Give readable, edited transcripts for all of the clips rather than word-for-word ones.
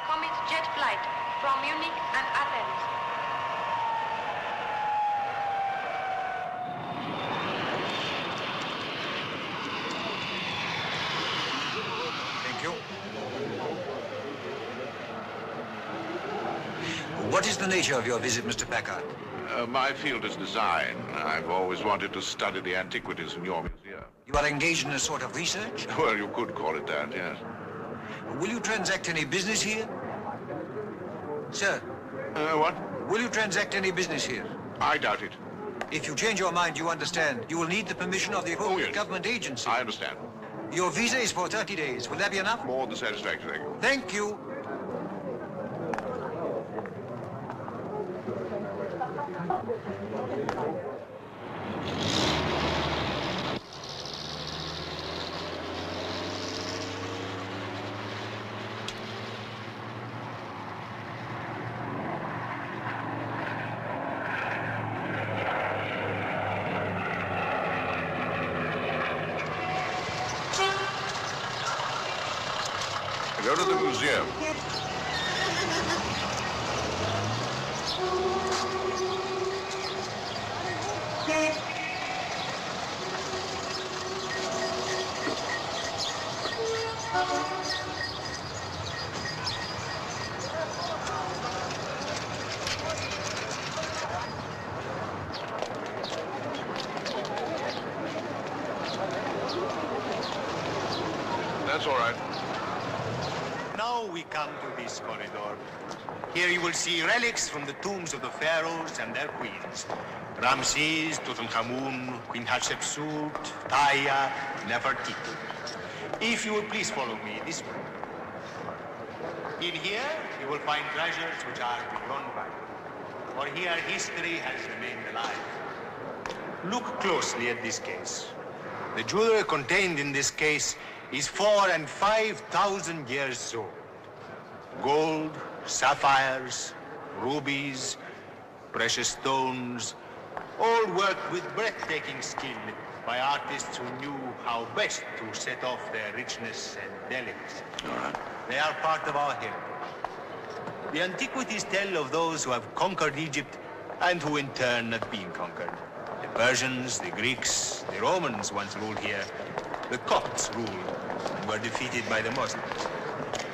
Comet jet flight from Munich and Athens. Thank you. What is the nature of your visit, Mr. Packard? My field is design. I've always wanted to study the antiquities in your museum. You are engaged in a sort of research? Well, you could call it that, yes. Will you transact any business here? Sir? What? Will you transact any business here? I doubt it. If you change your mind, you understand, you will need the permission of the appropriate government agency. I understand. Your visa is for 30 days. Will that be enough? More than satisfactory. Thank you. Go to the museum. That's all right. Now we come to this corridor. Here you will see relics from the tombs of the pharaohs and their queens. Ramses, Tutankhamun, Queen Hatshepsut, Taya, Nefertiti. If you will please follow me this way. In here, you will find treasures which are beyond value. For here, history has remained alive. Look closely at this case. The jewelry contained in this case is 4,000 and 5,000 years old. Gold, sapphires, rubies, precious stones, all worked with breathtaking skill by artists who knew how best to set off their richness and delicacy. All right. They are part of our heritage. The antiquities tell of those who have conquered Egypt and who in turn have been conquered. The Persians, the Greeks, the Romans once ruled here. The Copts ruled and were defeated by the Muslims.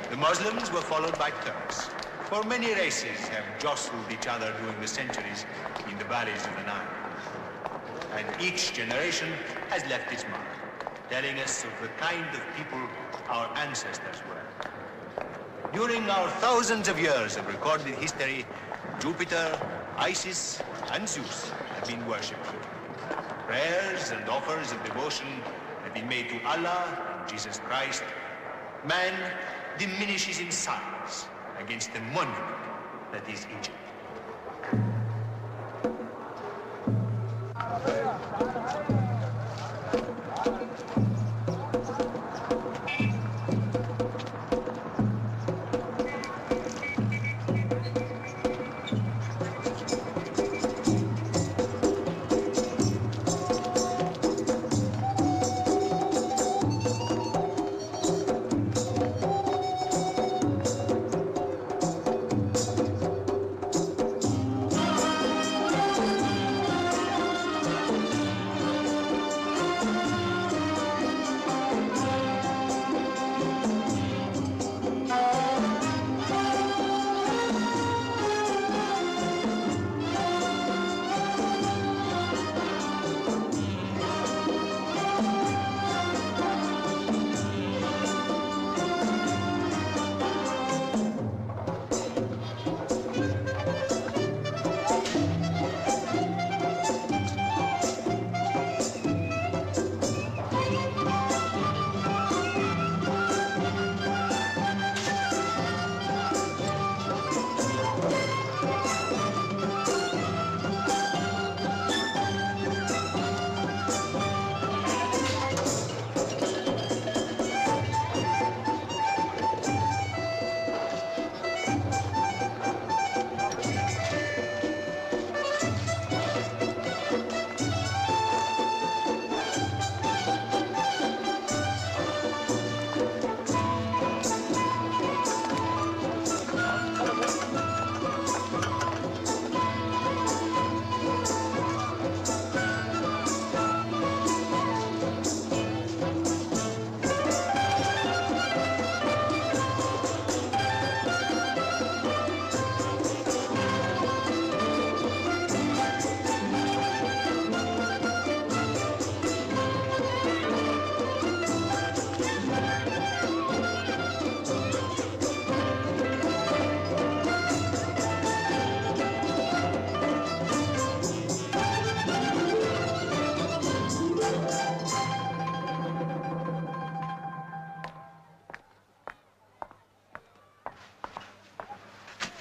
The Muslims were followed by Turks. For many races have jostled each other during the centuries in the valleys of the Nile. And each generation has left its mark, telling us of the kind of people our ancestors were. During our thousands of years of recorded history, Jupiter, Isis, and Zeus have been worshipped. Prayers and offers of devotion have been made to Allah and Jesus Christ. Man diminishes in size against the monument that is Egypt.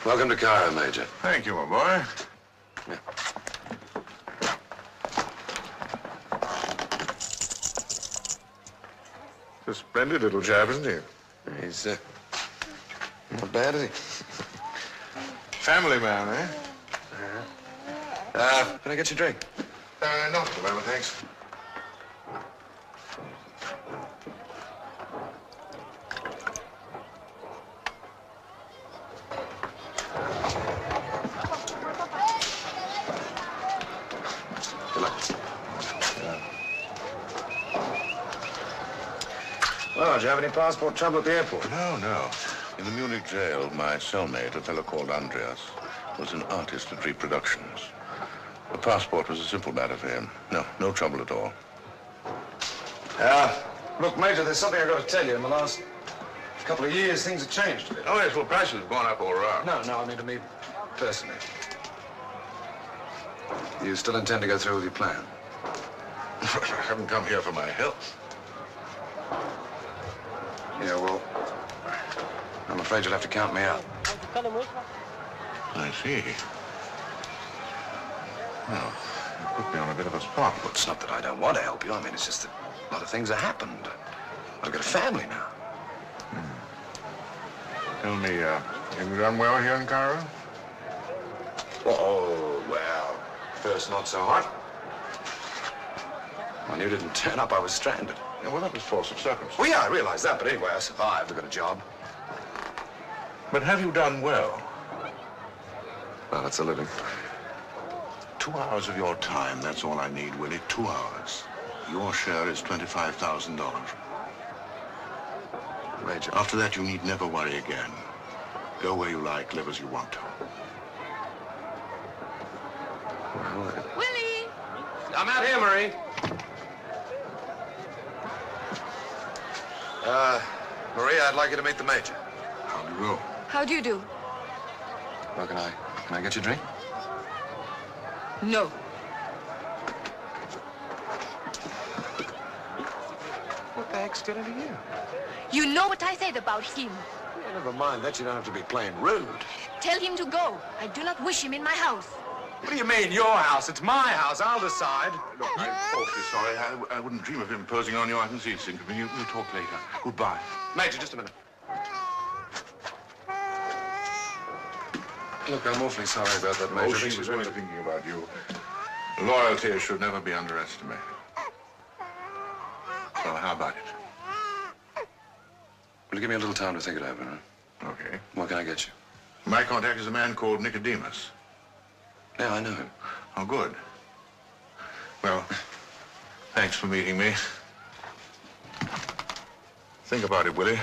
Welcome to Cairo, Major. Thank you, my boy. Yeah. A splendid little chap, isn't he? He's, not bad, is he? Family man, eh? Can I get you a drink? Not at the moment, thanks. Good luck. Well, did you have any passport trouble at the airport? No. In the Munich jail, my cellmate, a fellow called Andreas, was an artist at reproductions. The passport was a simple matter for him. No trouble at all. Look, Major, there's something I've got to tell you. In the last couple of years, things have changed a bit. Oh, yes, well, prices have gone up all around. No, I mean to me personally. You still intend to go through with your plan? I haven't come here for my health. Yeah, well, I'm afraid you'll have to count me out. I see. Well, you put me on a bit of a spot. Well, it's not that I don't want to help you. I mean, it's just that a lot of things have happened. I've got a family now. Tell me, have you done well here in Cairo? Oh, well, first not so hot. When you didn't turn up, I was stranded. Yeah, well, that was force of circumstance. Well, yeah, I realize that, but anyway, I survived. I got a job. But have you done well? Well, that's a living. 2 hours of your time, that's all I need, Willie. 2 hours. Your share is $25,000. Major. After that, you need never worry again. Go where you like, live as you want to. Well, Willie! I'm out here, Marie. Marie, I'd like you to meet the Major. How do you go? How do you do? Well, can I get you a drink? No. What the heck's getting to you? You know what I said about him. Yeah, never mind that. You don't have to be plain rude. Tell him to go. I do not wish him in my house. What do you mean, your house? It's my house. I'll decide. Look, I'm awfully sorry. I wouldn't dream of imposing on you. I can see it's inconvenient. We'll talk later. Goodbye. Major, just a minute. Look, I'm awfully sorry about that, Major. Oh, she was really thinking about you. Loyalty should never be underestimated. So how about it? Will you give me a little time to think it over, huh? Okay. What can I get you? My contact is a man called Nicodemus. Yeah, I know him. Oh, good. Well, thanks for meeting me. Think about it, Willie.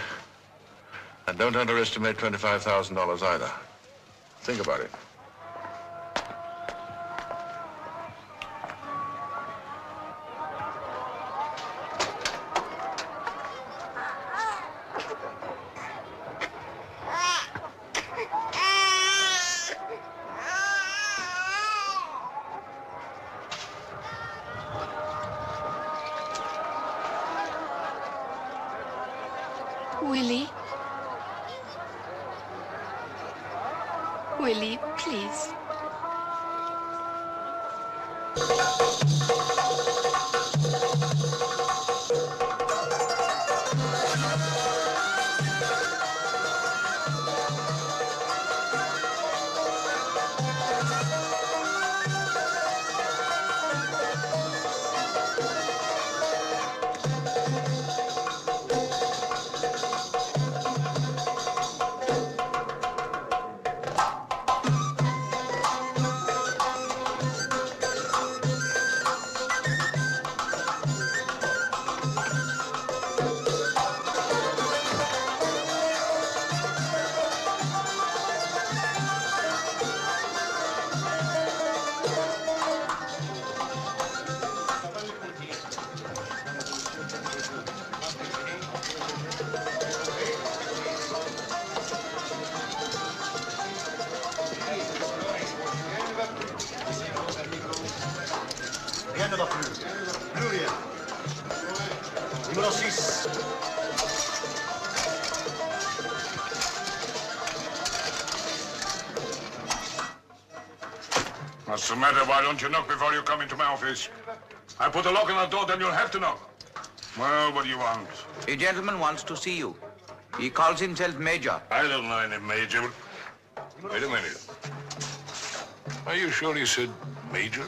And don't underestimate $25,000 either. Think about it. Willie? Willie, please. Rien ne va plus. Plus rien. Numéro 6. What's the matter? Why don't you knock before you come into my office? I put a lock on the door, then you'll have to knock. Well, what do you want? A gentleman wants to see you. He calls himself Major. I don't know any Major. Wait a minute. Are you sure you said Major?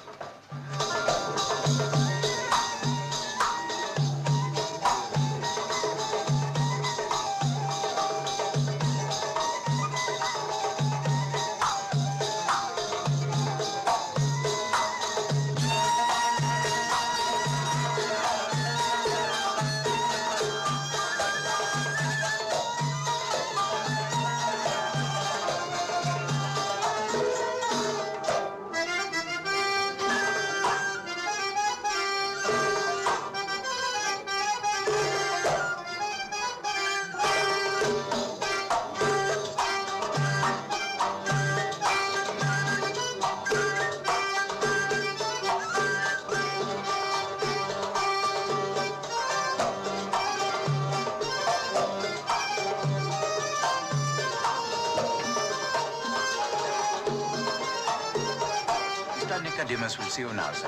Nicodemus will see you now, sir.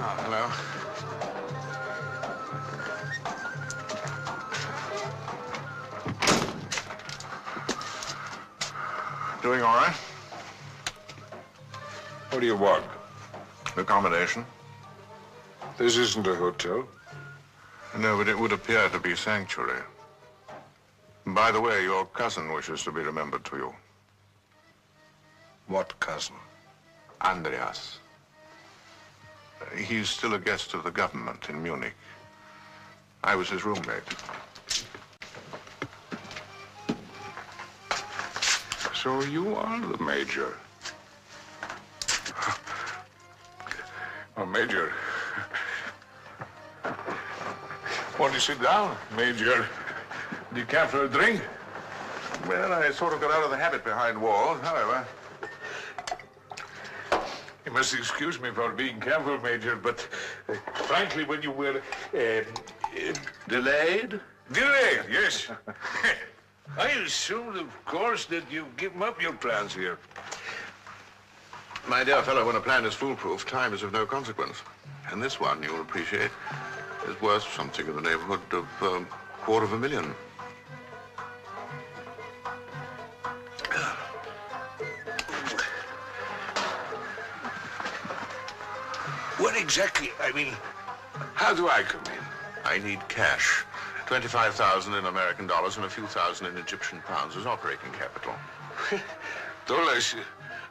Hello. Doing all right? What do you want? Accommodation? This isn't a hotel. No, but it would appear to be sanctuary. By the way, your cousin wishes to be remembered to you. What cousin? Andreas. He's still a guest of the government in Munich. I was his roommate. So you are the Major. Oh, Major. Won't you sit down, Major? Do you care for a drink? Well, I sort of got out of the habit behind walls, however. You must excuse me for being careful, Major, but frankly, when you were Delayed? delayed, yes. I assumed, of course, that you've given up your plans here. My dear fellow, when a plan is foolproof, time is of no consequence. And this one, you'll appreciate, is worth something in the neighborhood of $250,000. What exactly? I mean, how do I come in? I need cash. 25,000 in American dollars and a few thousand in Egyptian pounds as operating capital. Dollars,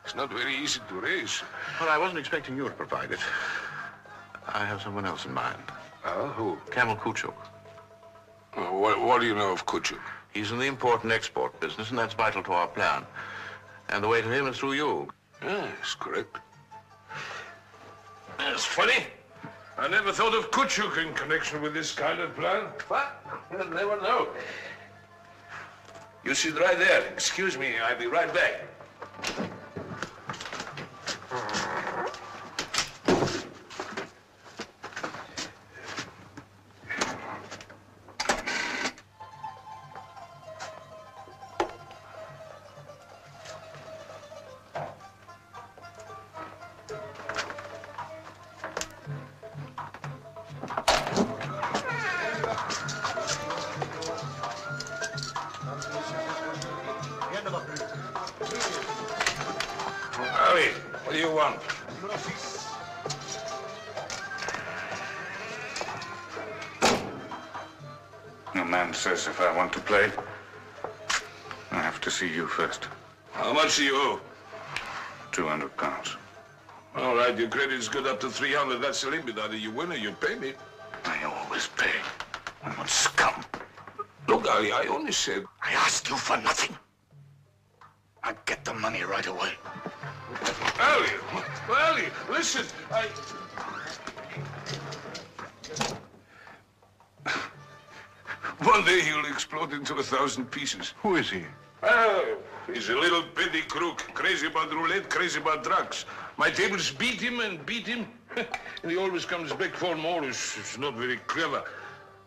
it's not very easy to raise. Well, I wasn't expecting you to provide it. I have someone else in mind. Who? Camel Kuchuk. What do you know of Kuchuk? He's in the import and export business, and that's vital to our plan. And the way to him is through you. Yes, correct. That's funny. I never thought of Kuchuk in connection with this kind of plan. But you'll never know. You sit right there. Excuse me, I'll be right back. Hurry, what do you want? The man says if I want to play, I have to see you first. How much do you owe? 200 pounds. All right, your credit's good up to 300. That's the limit. Either you win or you pay me. I always pay. I'm not scum. Look, Ali, I only said... I asked you for nothing. I get the money right away. Ali, listen, One day he'll explode into 1,000 pieces. Who is he? Oh, he's a little petty crook, crazy about roulette, crazy about drugs. My tables beat him and beat him, and he always comes back for more. He's not very clever.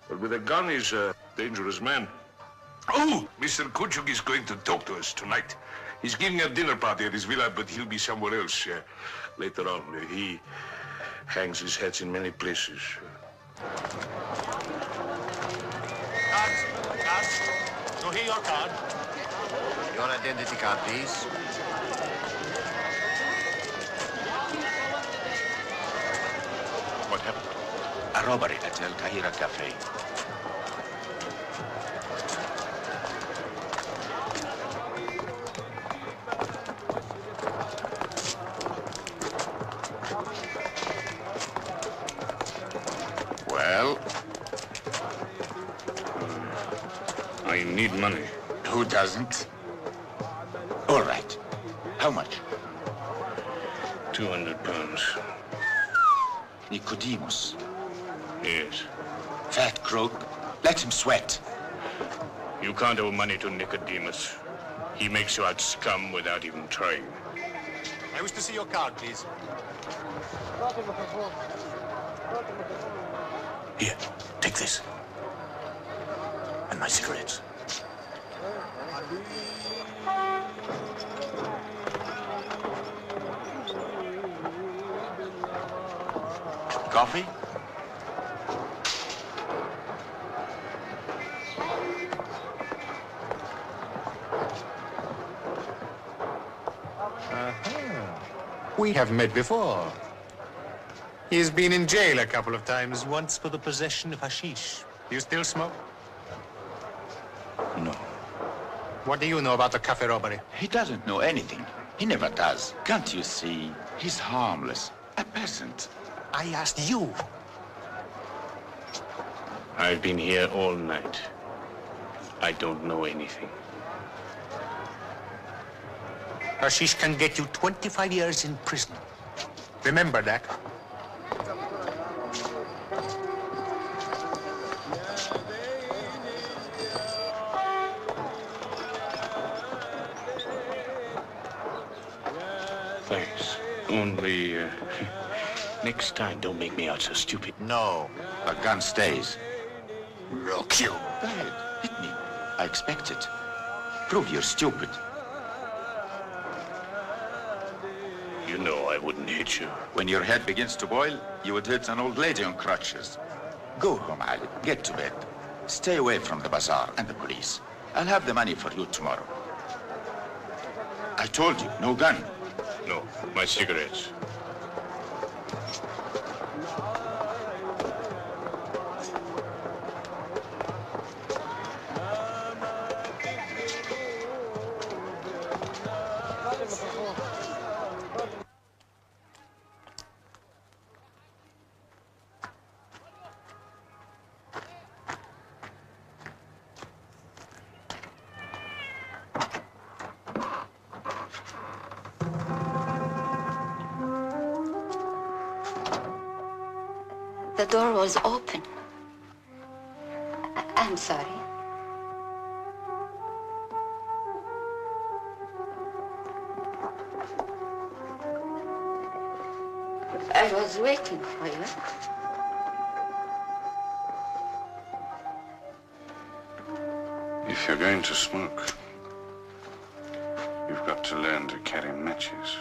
But with a gun, he's a dangerous man. Oh, Mr. Kuchuk is going to talk to us tonight. He's giving a dinner party at his villa, but he'll be somewhere else later on. He hangs his hats in many places. Cards. So here your card. Your identity card, please. What happened? A robbery at El Qaahira Cafe. Well, I need money. Who doesn't? All right. How much? 200 pounds. Nicodemus. Yes. Fat crook. Let him sweat. You can't owe money to Nicodemus. He makes you out scum without even trying. I wish to see your card, please. Here, take this. And my cigarettes. Coffee? We have met before. He's been in jail a couple of times, once for the possession of hashish. Do you still smoke? No. What do you know about the cafe robbery? He doesn't know anything. He never does. Can't you see? He's harmless. A peasant. I asked you. I've been here all night. I don't know anything. Hashish can get you 25 years in prison. Remember that. Thanks. Only, next time, don't make me out so stupid. No. The gun stays. Look, you. Go ahead. Hit me. I expect it. Prove you're stupid. You know I wouldn't hit you. When your head begins to boil, you would hit an old lady on crutches. Go home, Ali. Get to bed. Stay away from the bazaar and the police. I'll have the money for you tomorrow. I told you, no gun. No, my cigarettes. The door was open. I'm sorry. I was waiting for you. If you're going to smoke, you've got to learn to carry matches.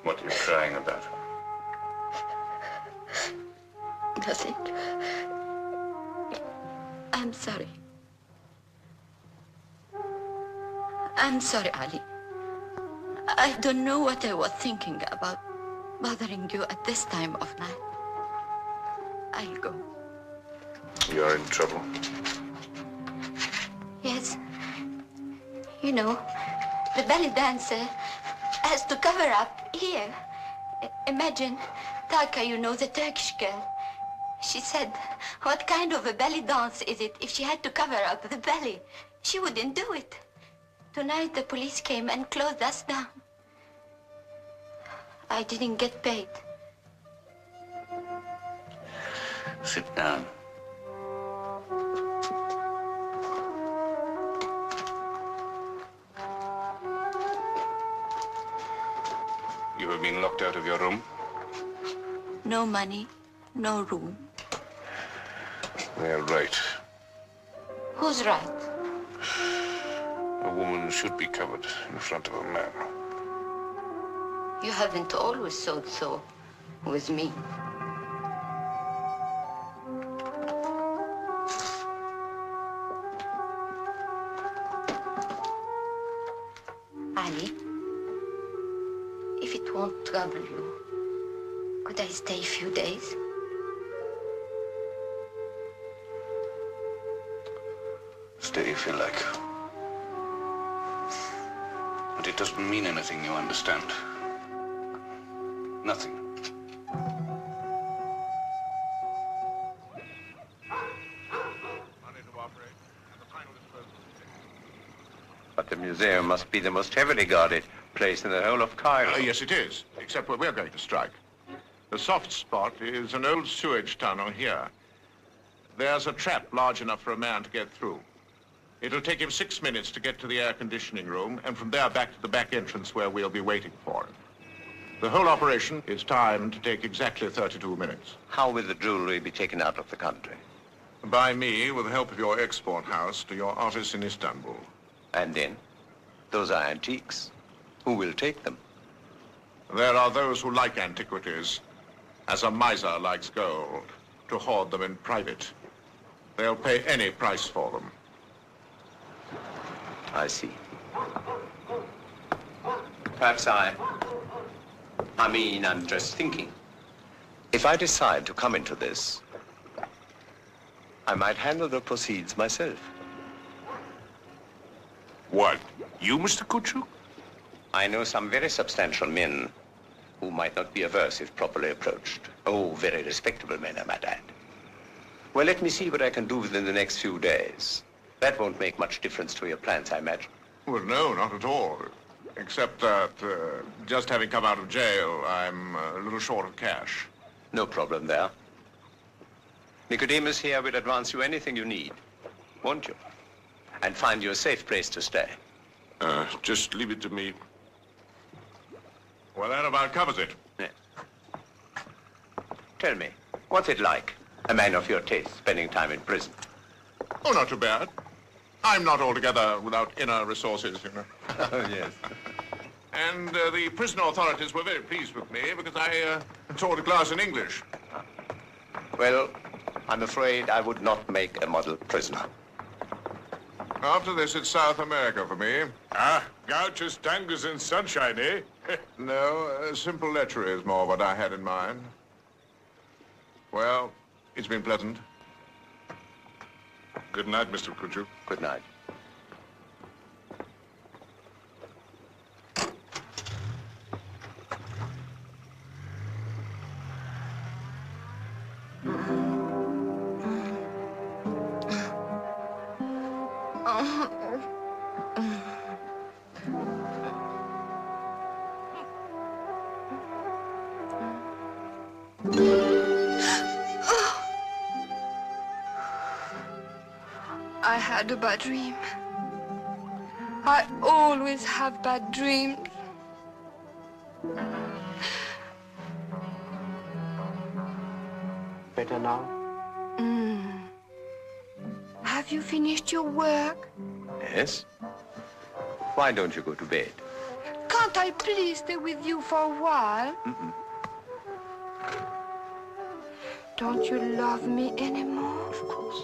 What are you crying about? Nothing. I'm sorry. I'm sorry, Ali. I don't know what I was thinking about bothering you at this time of night. I'll go. You're in trouble. Yes. You know, the belly dancer has to cover up here. Imagine Taka, you know, the Turkish girl. She said, what kind of a belly dance is it if she had to cover up the belly? She wouldn't do it. Tonight the police came and closed us down. I didn't get paid. Sit down. You have been locked out of your room? No money, no room. They're right. Who's right? A woman should be covered in front of a man. You haven't always thought so with me. Ali, if it won't trouble you, could I stay a few days? Stay if you like. But it doesn't mean anything, you understand? Nothing. But the museum must be the most heavily guarded place in the whole of Cairo. Yes, it is, except where we're going to strike. The soft spot is an old sewage tunnel here. There's a trap large enough for a man to get through. It'll take him 6 minutes to get to the air conditioning room, and from there back to the back entrance where we'll be waiting for him. The whole operation is timed to take exactly 32 minutes. How will the jewelry be taken out of the country? By me, with the help of your export house, to your office in Istanbul. And then? Those are antiques. Who will take them? There are those who like antiquities, as a miser likes gold, to hoard them in private. They'll pay any price for them. I see. Perhaps I'm just thinking. If I decide to come into this, I might handle the proceeds myself. What? You, Mr. Kuchu? I know some very substantial men who might not be averse if properly approached. Oh, very respectable men, I might add. Well, let me see what I can do within the next few days. That won't make much difference to your plans, I imagine. Well, no, not at all. Except that, just having come out of jail, I'm a little short of cash. No problem there. Nicodemus here will advance you anything you need, won't you? And find you a safe place to stay. Just leave it to me. Well, that about covers it. Yeah. Tell me, what's it like, a man of your taste, spending time in prison? Oh, not too bad. I'm not altogether without inner resources, you know. Oh, yes. And the prison authorities were very pleased with me because I taught a class in English. Well, I'm afraid I would not make a model prisoner. After this, it's South America for me. Ah, gouges, tangos, and sunshine, eh? No, simple lechery is more what I had in mind. Well, it's been pleasant. Good night, Mr. Kuchu. Good night. I had a bad dream. I always have bad dreams. Better now? Have you finished your work? Yes. Why don't you go to bed? Can't I please stay with you for a while? Don't you love me anymore? Of course.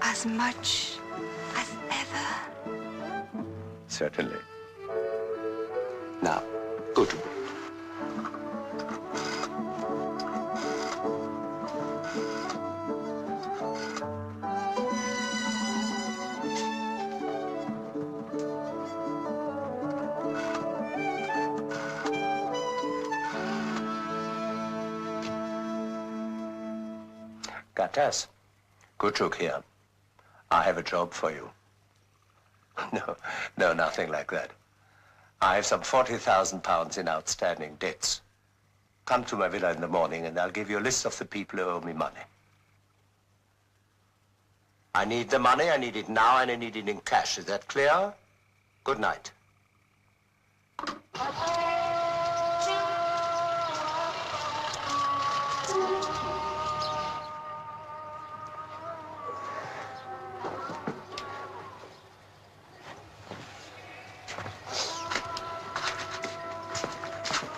As much as ever? Certainly. Now, go to bed. Gatas, Kuchuk here. I have a job for you. No, nothing like that. I have some 40,000 pounds in outstanding debts. Come to my villa in the morning and I'll give you a list of the people who owe me money. I need the money, I need it now, and I need it in cash. Is that clear? Good night.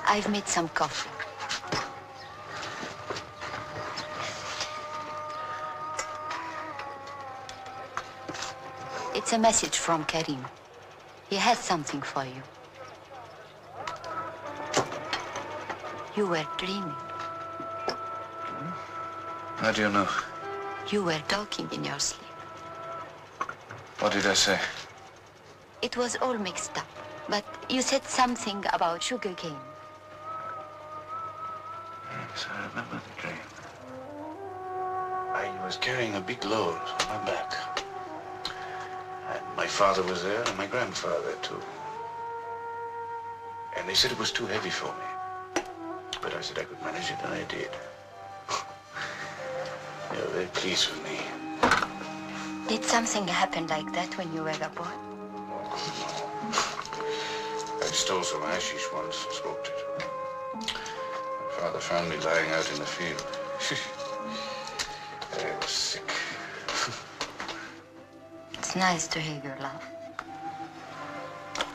I've made some coffee. It's a message from Karim. He has something for you. You were dreaming. How do you know? You were talking in your sleep. What did I say? It was all mixed up, but you said something about sugarcane. Yes, I remember the dream. I was carrying a big load on my back. And my father was there, and my grandfather, too. And they said it was too heavy for me. But I said I could manage it, and I did. They were very pleased with me. Did something happen like that when you were a boy? I stole some hashish once and smoked it. My father found me lying out in the field. I was sick. It's nice to hear your laugh.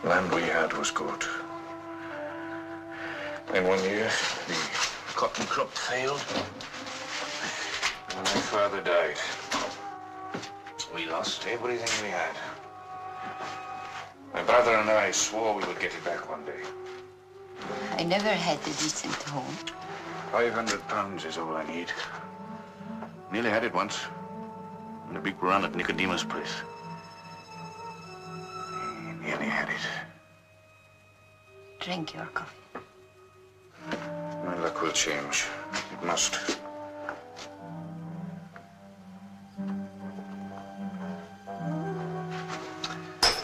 Land we had was good. Then one year, the cotton crop failed, and my father died. We lost everything we had. My brother and I swore we would get it back one day. I never had a decent home. 500 pounds is all I need. Nearly had it once. On a big run at Nicodemus' place. Nearly had it. Drink your coffee. My luck will change. It must.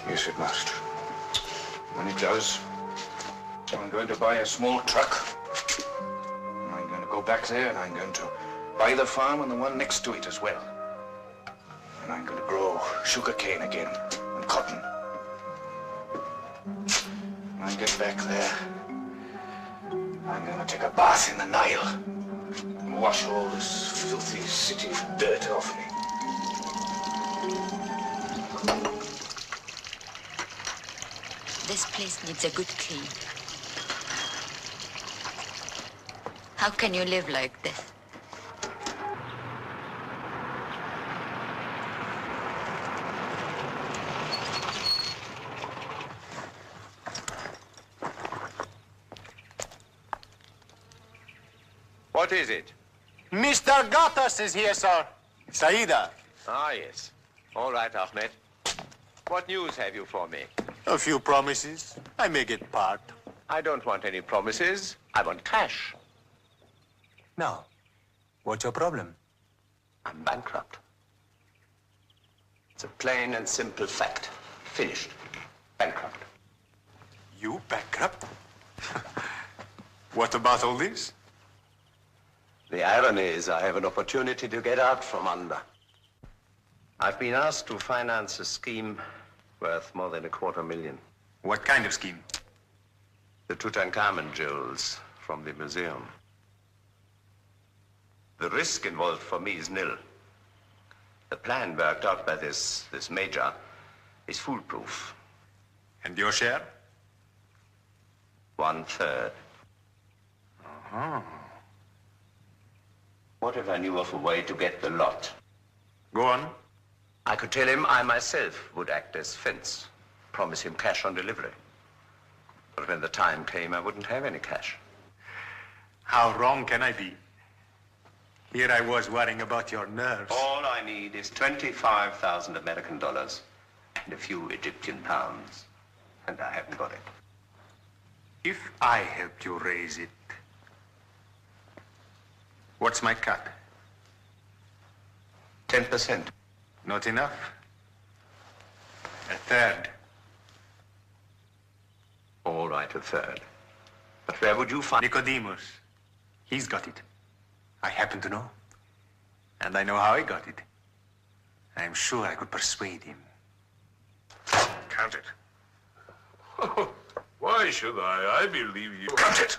Yes, it must. When it does, I'm going to buy a small truck. I'm going to go back there and I'm going to buy the farm and the one next to it as well. And I'm going to grow sugarcane again and cotton. When I get back there, I'm going to take a bath in the Nile and wash all this filthy city dirt off me. This place needs a good clean. How can you live like this? What is it? Mr. Gatas is here, sir. Saida. Ah, yes. All right, Ahmed. What news have you for me? A few promises. I may get part. I don't want any promises. I want cash. Now, what's your problem? I'm bankrupt. It's a plain and simple fact. Finished. Bankrupt. You bankrupt? What about all this? The irony is I have an opportunity to get out from under. I've been asked to finance a scheme worth more than $250,000. What kind of scheme? The Tutankhamun jewels from the museum. The risk involved for me is nil. The plan worked out by this major is foolproof. And your share? 1/3. Uh-huh. What if I knew of a way to get the lot? Go on. I could tell him I myself would act as fence, promise him cash on delivery. But when the time came, I wouldn't have any cash. How wrong can I be? Here I was worrying about your nerves. All I need is 25,000 American dollars and a few Egyptian pounds. And I haven't got it. If I helped you raise it, what's my cut? 10%. Not enough. A third. All right, a third. But where would you find... Nicodemus. He's got it. I happen to know. And I know how he got it. I'm sure I could persuade him. Count it. Oh, why should I? I believe you. Count it!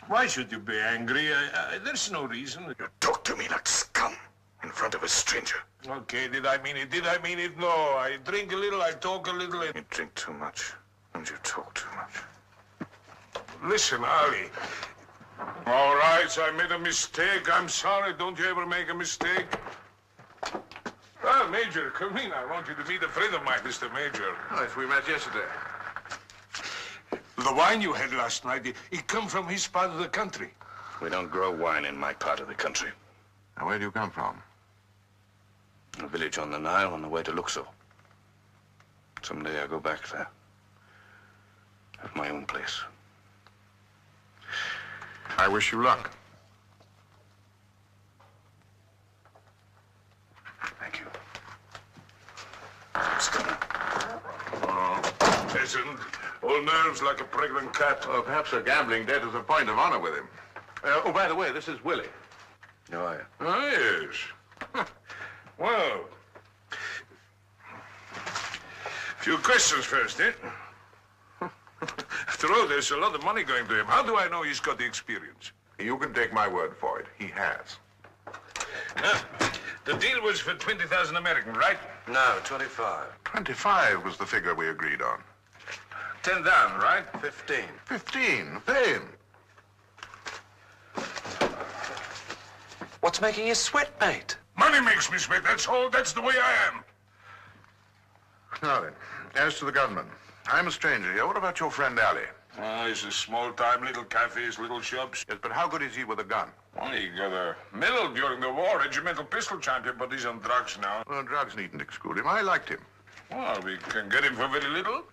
Why should you be angry? There's no reason. You talk to me like scum in front of a stranger. Okay, did I mean it? Did I mean it? No. I drink a little, I talk a little. You drink too much, and you talk too much. Listen, Ali. All right, I made a mistake. I'm sorry. Don't you ever make a mistake? Ah, Major, come in. I want you to meet a friend of mine, Mr. Major. Yes, we met yesterday. The wine you had last night, it come from his part of the country. We don't grow wine in my part of the country. Now, where do you come from? A village on the Nile on the way to Luxor. Someday I'll go back there. Have my own place. I wish you luck. Thank you. Oh, peasant. All nerves like a pregnant cat. Well, perhaps a gambling debt is a point of honor with him. Oh, by the way, this is Willie. How are you? Ah, yes. Well, few questions first, eh? After all, there's a lot of money going to him. How do I know he's got the experience? You can take my word for it. He has. The deal was for 20,000 American, right? No, 25. 25 was the figure we agreed on. 10 down, right? 15. 15. Pay him. What's making you sweat, mate? Money makes me sweat, that's all. That's the way I am. Now then, as to the gunman. I'm a stranger here. What about your friend Ali? He's a small-time little cafes, little shops. Yes, but how good is he with a gun? Well, he got a medal during the war, regimental pistol champion, but he's on drugs now. Well, drugs needn't exclude him. I liked him. Well, we can get him for very little.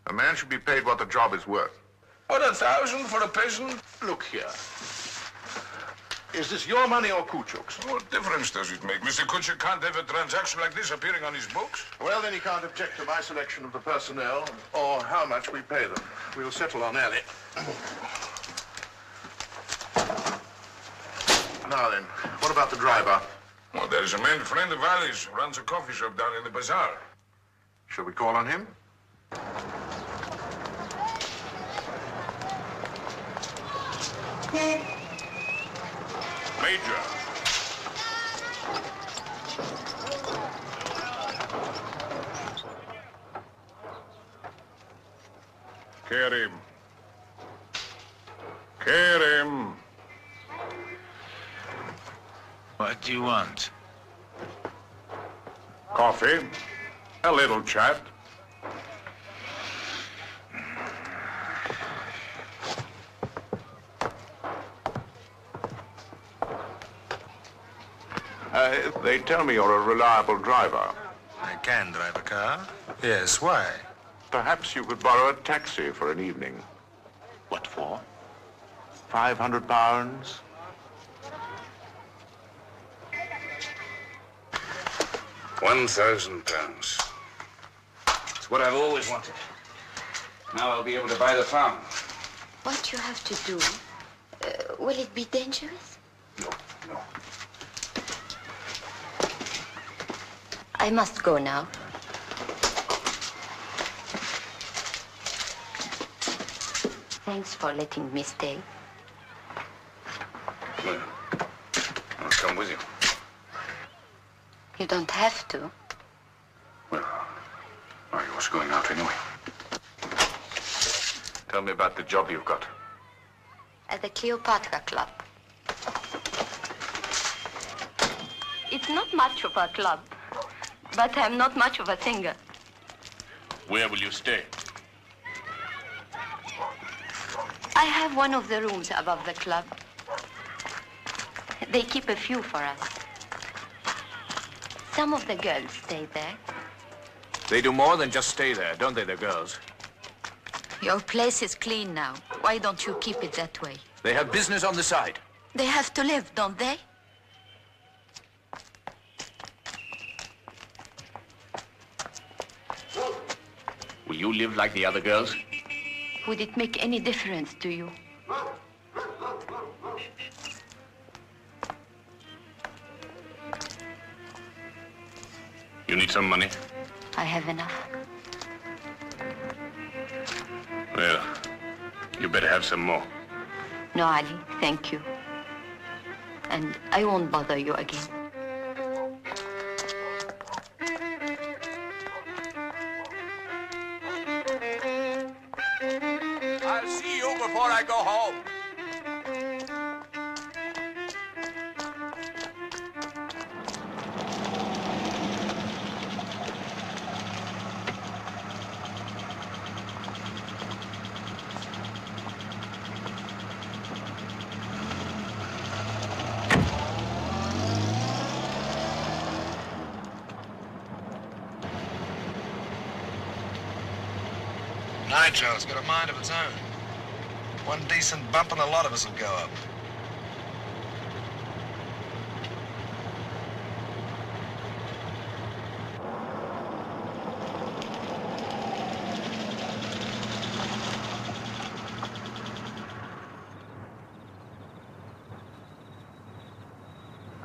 A man should be paid what the job is worth. What, 1,000 for a peasant? Look here. Is this your money or Kuchuk's? What difference does it make? Mr. Kuchuk can't have a transaction like this appearing on his books. Well, then he can't object to my selection of the personnel or how much we pay them. We'll settle on Ali. Now then, what about the driver? Well, there's a man friend of Ali's who runs a coffee shop down in the bazaar. Shall we call on him? Major. Kerim. Kerim. What do you want? Coffee. A little chat. They tell me you're a reliable driver. I can drive a car. Yes, why? Perhaps you could borrow a taxi for an evening. What for? 500 pounds. £1,000. It's what I've always wanted. Now I'll be able to buy the farm. What you have to do, will it be dangerous? No, no. I must go now. Thanks for letting me stay. Well, I'll come with you. You don't have to. Well, I was going out anyway. Tell me about the job you've got. At the Cleopatra Club. It's not much of a club, but I'm not much of a singer. Where will you stay? I have one of the rooms above the club. They keep a few for us. Some of the girls stay there. They do more than just stay there, don't they, the girls? Your place is clean now. Why don't you keep it that way? They have business on the side. They have to live, don't they? Will you live like the other girls? Would it make any difference to you? You need some money? I have enough. Well, you better have some more. No, Ali, thank you. And I won't bother you again. I'll see you before I go home. Nitro's got a mind of its own. One decent bump and a lot of us will go up.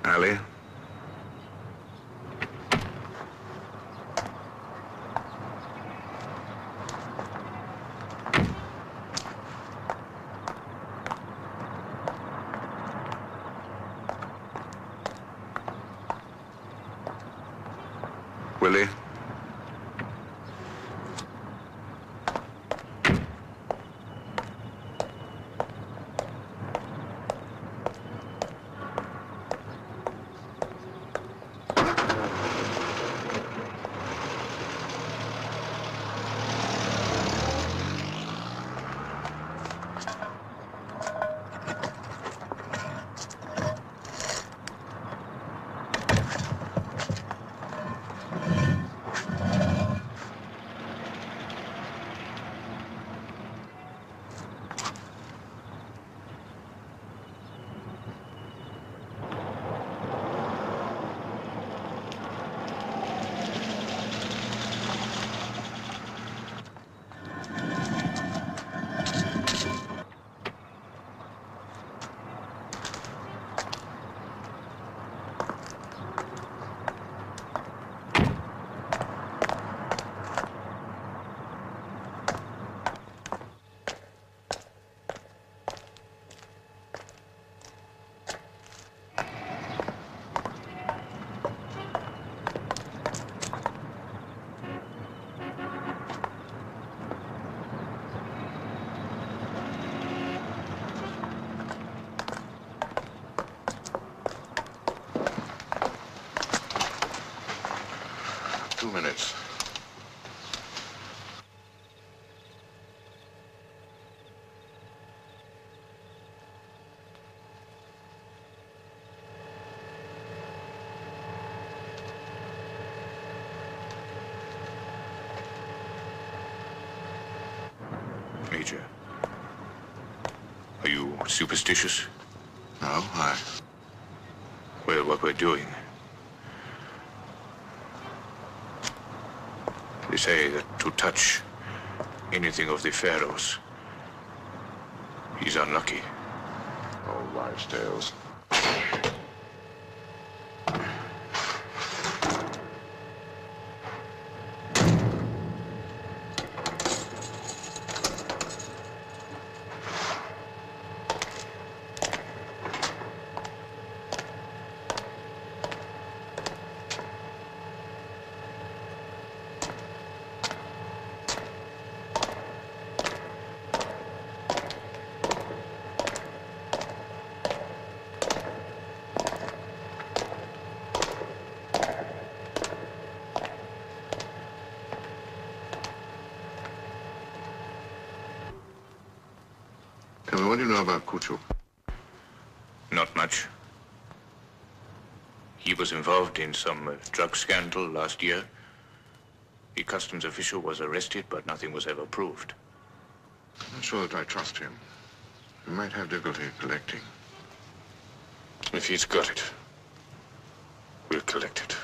Ali? Willie? Minutes. Major, are you superstitious? No, why? Well, what we're doing. They say that to touch anything of the pharaohs is unlucky. Old wives' tales. Tell me, what do you know about Kuchu? Not much. He was involved in some drug scandal last year. The customs official was arrested, but nothing was ever proved. I'm not sure that I trust him. He might have difficulty collecting. If he's got it, we'll collect it.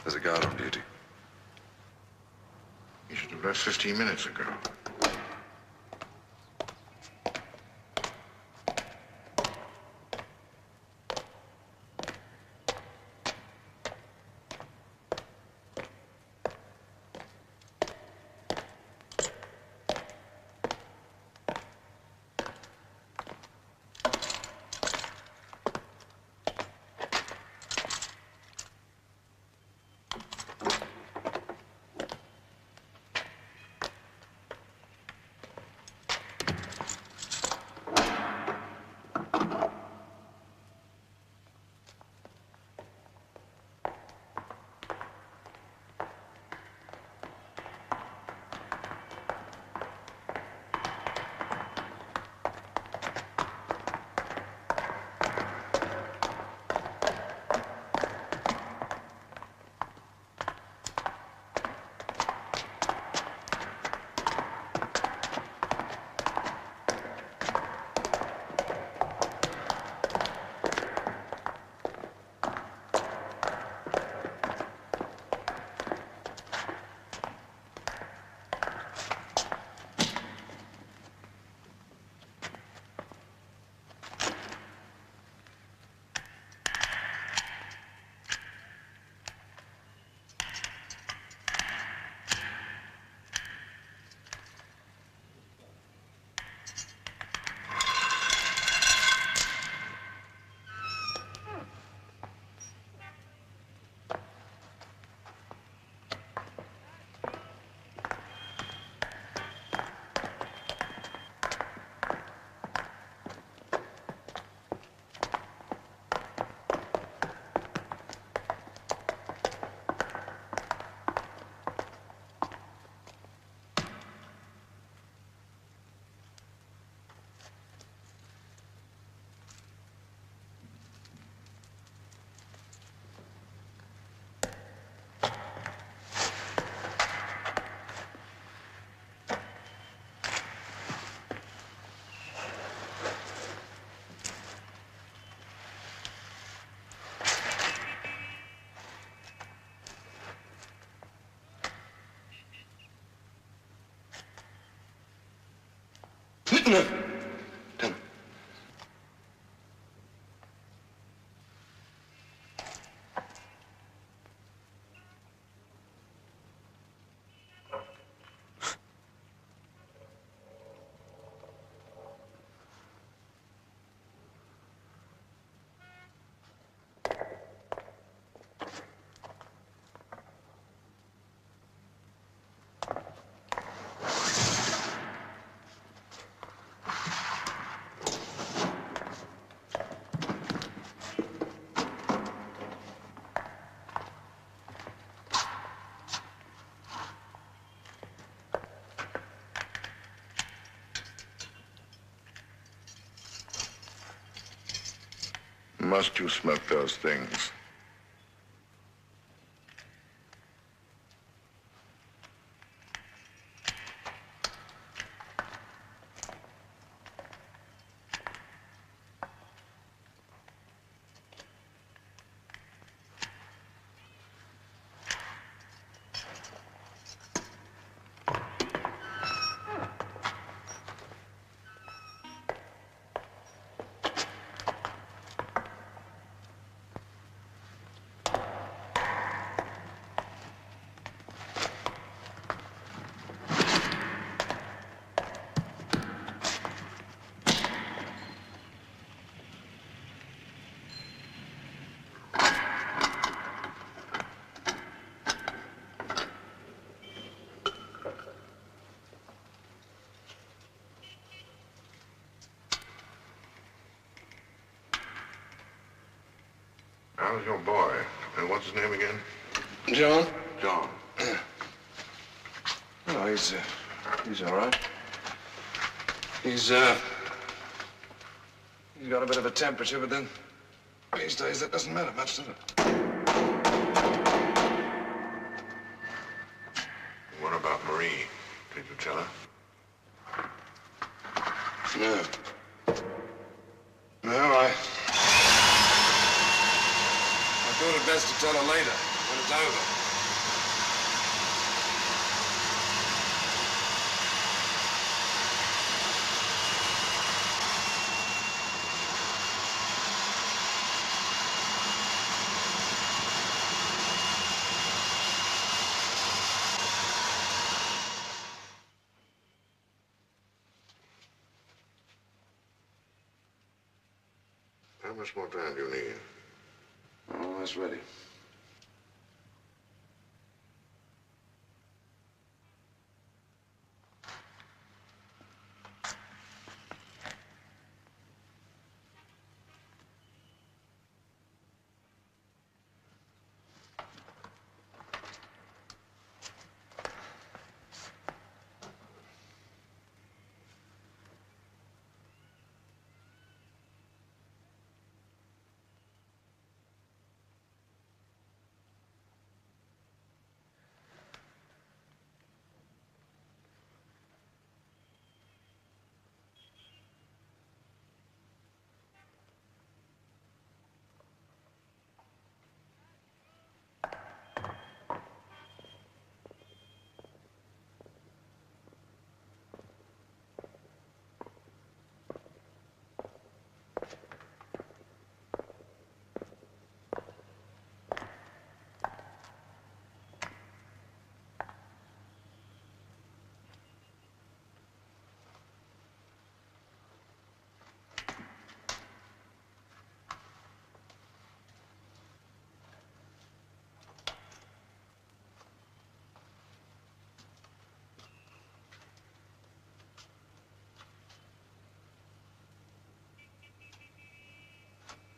There's a guard on duty. He should have left 15 minutes ago. Must you smoke those things? How's your boy? And what's his name again? John? John. Oh, he's all right. He's got a bit of a temperature, but then these days that doesn't matter much, does it? What about Marie? Did you tell her? No. No, I thought it best to tell her later, when it's over. How much more time do you need? Almost ready.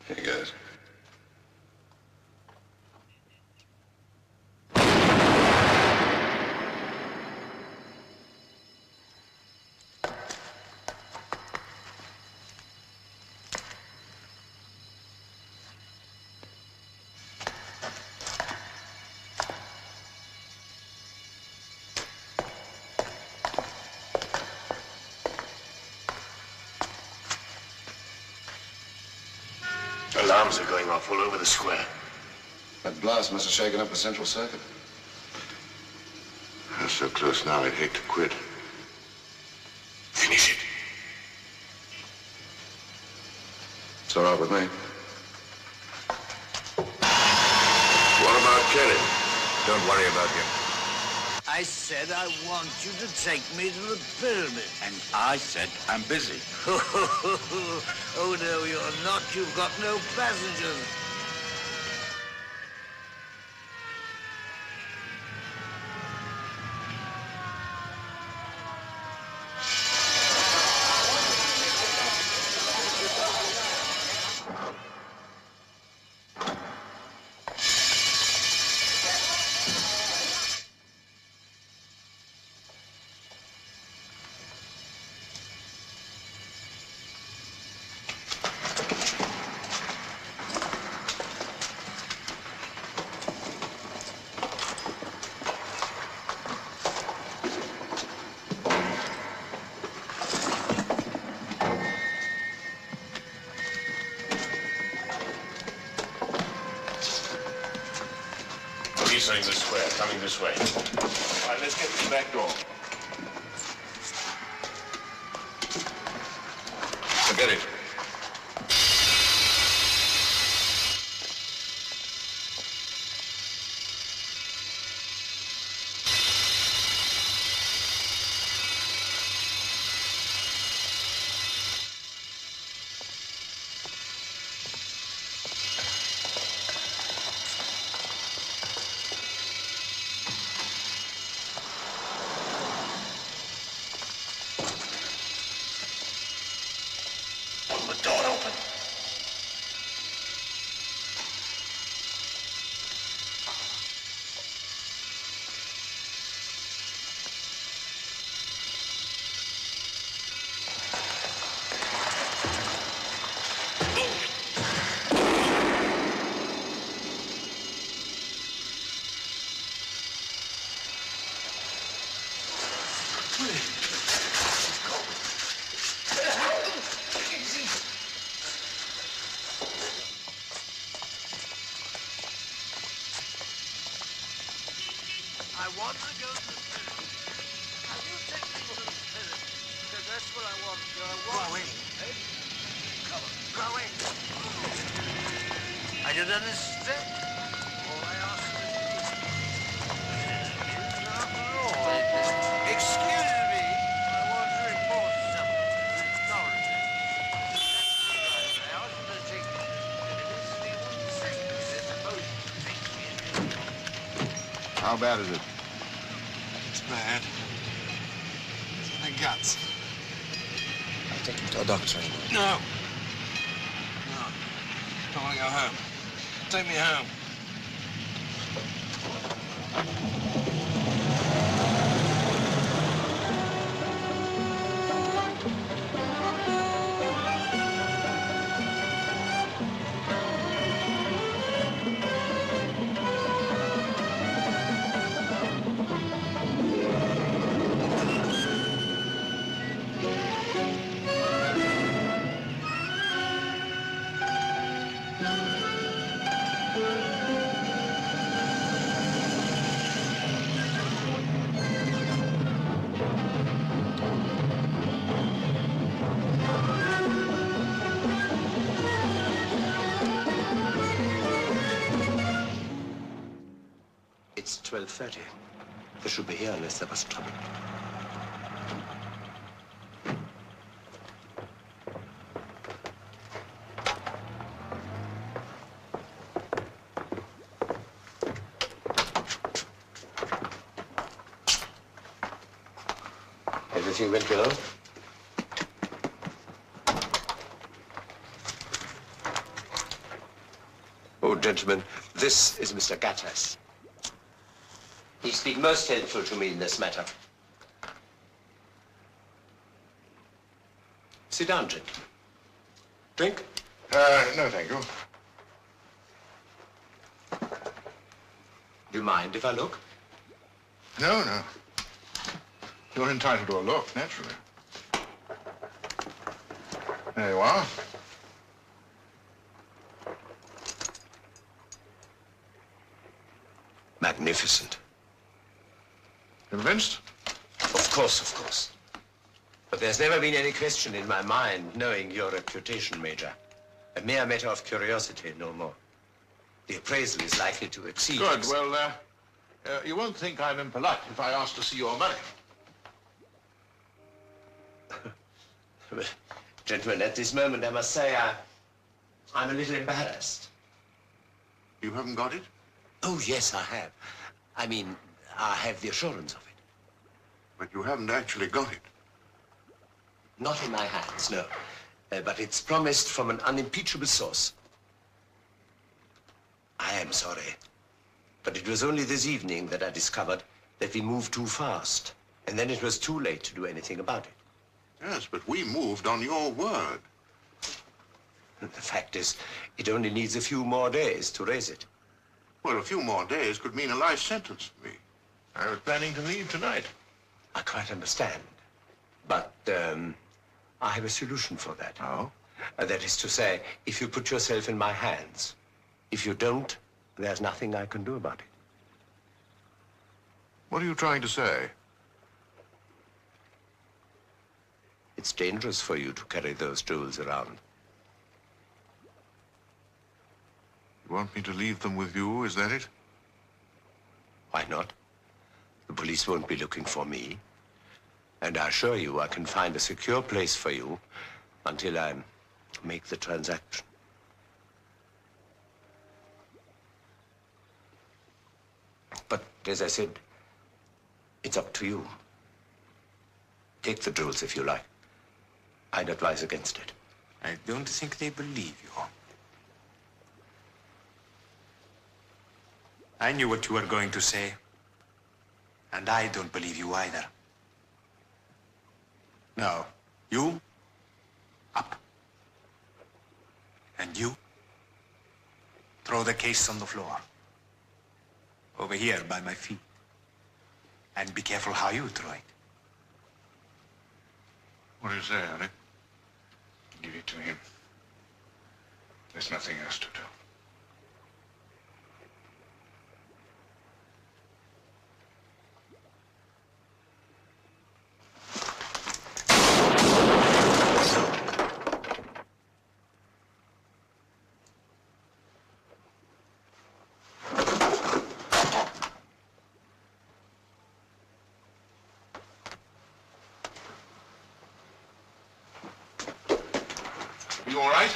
Hey, guys. Alarms are going off all over the square. That blast must have shaken up the central circuit. We're so close now, I'd hate to quit. Finish it. It's all right with me. What about Kelly? Don't worry about him. I said I want you to take me to the pyramid. And I said I'm busy. Oh, no, you're not. You've got no passengers. Entering the square, coming this way. All right, let's get to the back door. Forget it. want to go to the spirit. Have you taken me to the spirit? Because that's what I want to do. Go away. Hey? Come on. Go away. I didn't understand. All I asked was this. Excuse me. I want to report something to the authorities. I asked to take the 1 second as opposed to take me. How bad is it? It's bad. It's in the guts. I'll take him to a doctor. No. No. I want to go home. Take me home. It's 12:30. They should be here unless there was trouble. Everything went well? Oh, gentlemen, this is Mr. Gattas. He's been most helpful to me in this matter. Sit down, gentlemen. Drink? No, thank you. Do you mind if I look? No, no. You're entitled to a look, naturally. There you are. Magnificent. Convinced? Of course, of course. But there's never been any question in my mind, knowing your reputation, Major. A mere matter of curiosity, no more. The appraisal is likely to exceed... Good. Well, you won't think I'm impolite if I ask to see your money. Well, gentlemen, at this moment, I must say I'm a little embarrassed. You haven't got it? Oh, yes, I have. I mean, I have the assurance of it. But you haven't actually got it. Not in my hands, no. But it's promised from an unimpeachable source. I am sorry. But it was only this evening that I discovered that we moved too fast. And then it was too late to do anything about it. Yes, but we moved on your word. The fact is, it only needs a few more days to raise it. Well, a few more days could mean a life sentence to me. I was planning to leave tonight. I quite understand. But I have a solution for that. Oh? That is to say, if you put yourself in my hands. If you don't, there's nothing I can do about it. What are you trying to say? It's dangerous for you to carry those jewels around. You want me to leave them with you, is that it? Why not? The police won't be looking for me. And I assure you I can find a secure place for you until I make the transaction. But as I said, it's up to you. Take the jewels if you like. I'd advise against it. I don't think they believe you. I knew what you were going to say. And I don't believe you either. Now, you, up. And you, throw the case on the floor. Over here by my feet. And be careful how you throw it. What do you say, Alec? Give it to him. There's nothing else to do. You all right?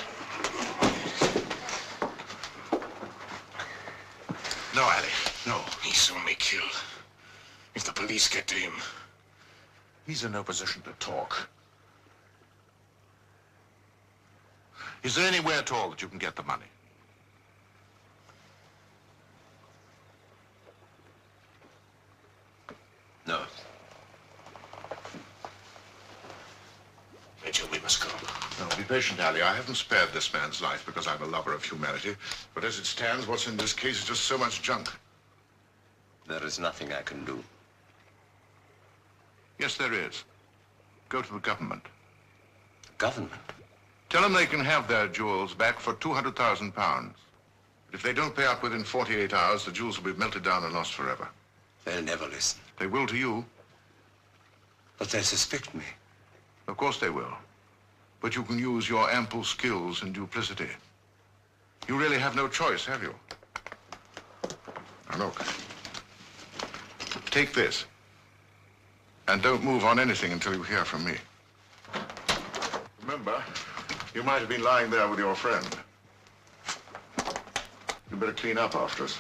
No, Ali. No, he's only killed. If the police get to him, He's in no position to talk. Is there any way at all that you can get the money? no. Major, we must go. No, be patient, Ali. I haven't spared this man's life because I'm a lover of humanity. But as it stands, what's in this case is just so much junk. There is nothing I can do. Yes, there is. Go to the government. Government? Tell them they can have their jewels back for £200,000. If they don't pay up within 48 hours, the jewels will be melted down and lost forever. They'll never listen. They will to you. But they'll suspect me. Of course they will. But you can use your ample skills in duplicity. You really have no choice, have you? Now look. Take this. And don't move on anything until you hear from me. Remember, you might have been lying there with your friend. You better clean up after us.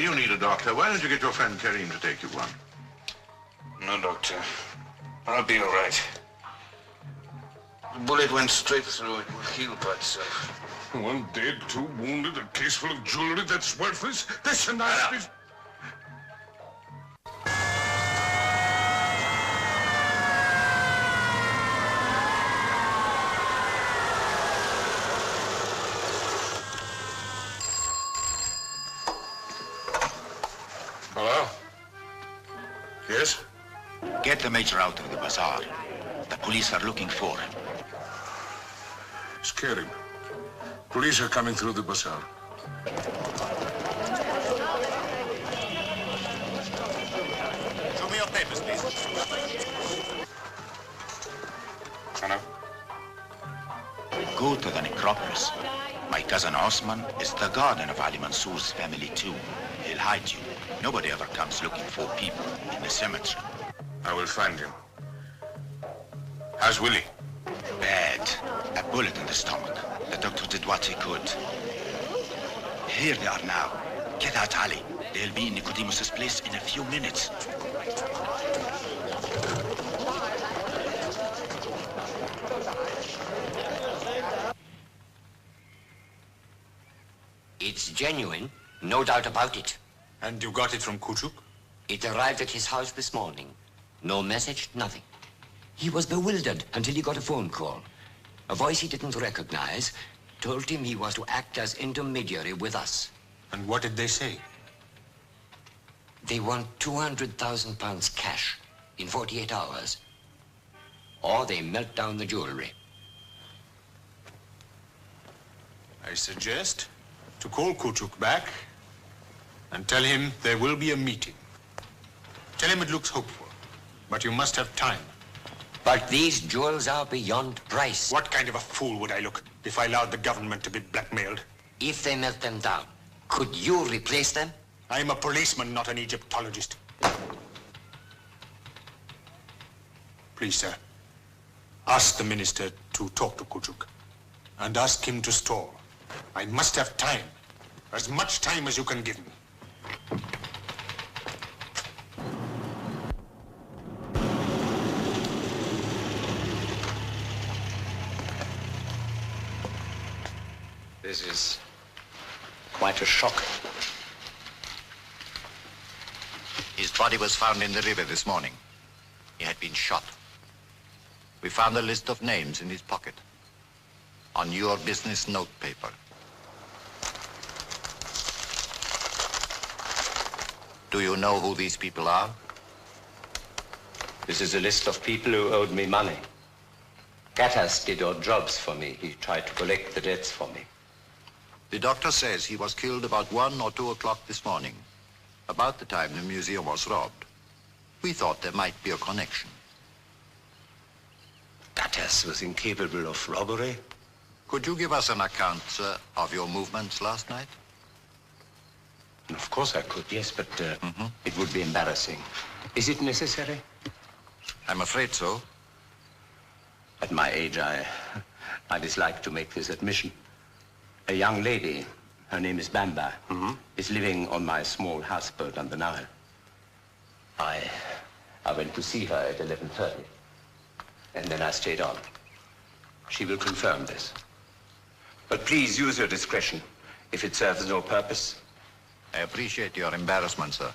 You need a doctor. Why don't you get your friend Karim to take you one? No, doctor. I'll be all right. The bullet went straight through. It will heal by itself. One dead, two wounded, a case full of jewelry that's worthless. That's a nice piece. Hello? Yes? Get the major out of the bazaar. The police are looking for him. Scare him. Police are coming through the bazaar. Show me your papers, please. Hello? Go to the necropolis. My cousin Osman is the guardian of Ali Mansour's family too. He'll hide you. Nobody ever comes looking for people in the cemetery. I will find him. How's Willie? Bad. A bullet in the stomach. The doctor did what he could. Here they are now. Get out, Ali. They'll be in Nicodemus's place in a few minutes. It's genuine, no doubt about it. And you got it from Kuchuk? It arrived at his house this morning. No message, nothing. He was bewildered until he got a phone call. A voice he didn't recognize told him he was to act as intermediary with us. And what did they say? They want £200,000 cash in 48 hours. Or they melt down the jewelry. I suggest to call Kuchuk back and tell him there will be a meeting. Tell him it looks hopeful, but you must have time. But these jewels are beyond price. What kind of a fool would I look if I allowed the government to be blackmailed? If they melt them down, could you replace them? I am a policeman, not an Egyptologist. Please, sir, ask the minister to talk to Kuchuk and ask him to stall. I must have time, as much time as you can give me. This is quite a shock. His body was found in the river this morning. He had been shot. We found a list of names in his pocket. On your business note paper. Do you know who these people are? This is a list of people who owed me money. Gatas did odd jobs for me. He tried to collect the debts for me. The doctor says he was killed about 1 or 2 o'clock this morning, about the time the museum was robbed. We thought there might be a connection. Gatas was incapable of robbery. Could you give us an account, sir, of your movements last night? Of course I could, yes, but it would be embarrassing. Is it necessary? I'm afraid so. At my age, I dislike to make this admission. A young lady, her name is Bamba, is living on my small houseboat on the Nile. I went to see her at 11:30, and then I stayed on. She will confirm this. But please use your discretion if it serves no purpose. I appreciate your embarrassment, sir.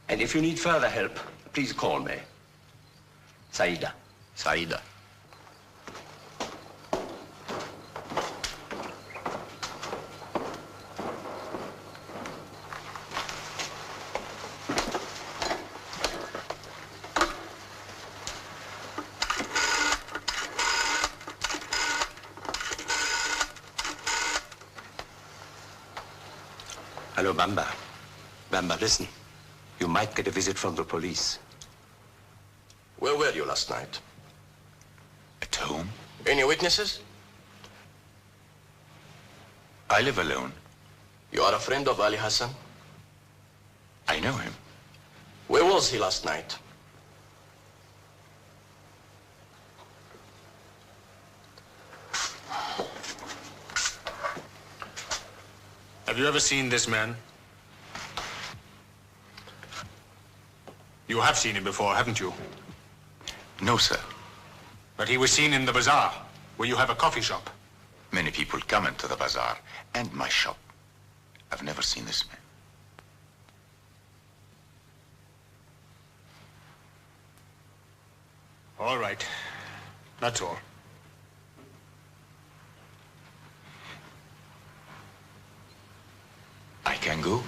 And if you need further help, please call me. Saida. Saida. Hello, Bamba. Bamba, listen. You might get a visit from the police. Where were you last night? At home? Any witnesses? I live alone. You are a friend of Ali Hassan? I know him. Where was he last night? Have you ever seen this man? You have seen him before, haven't you? No, sir. But he was seen in the bazaar, where you have a coffee shop. Many people come into the bazaar and my shop. I've never seen this man. All right. That's all. I can go?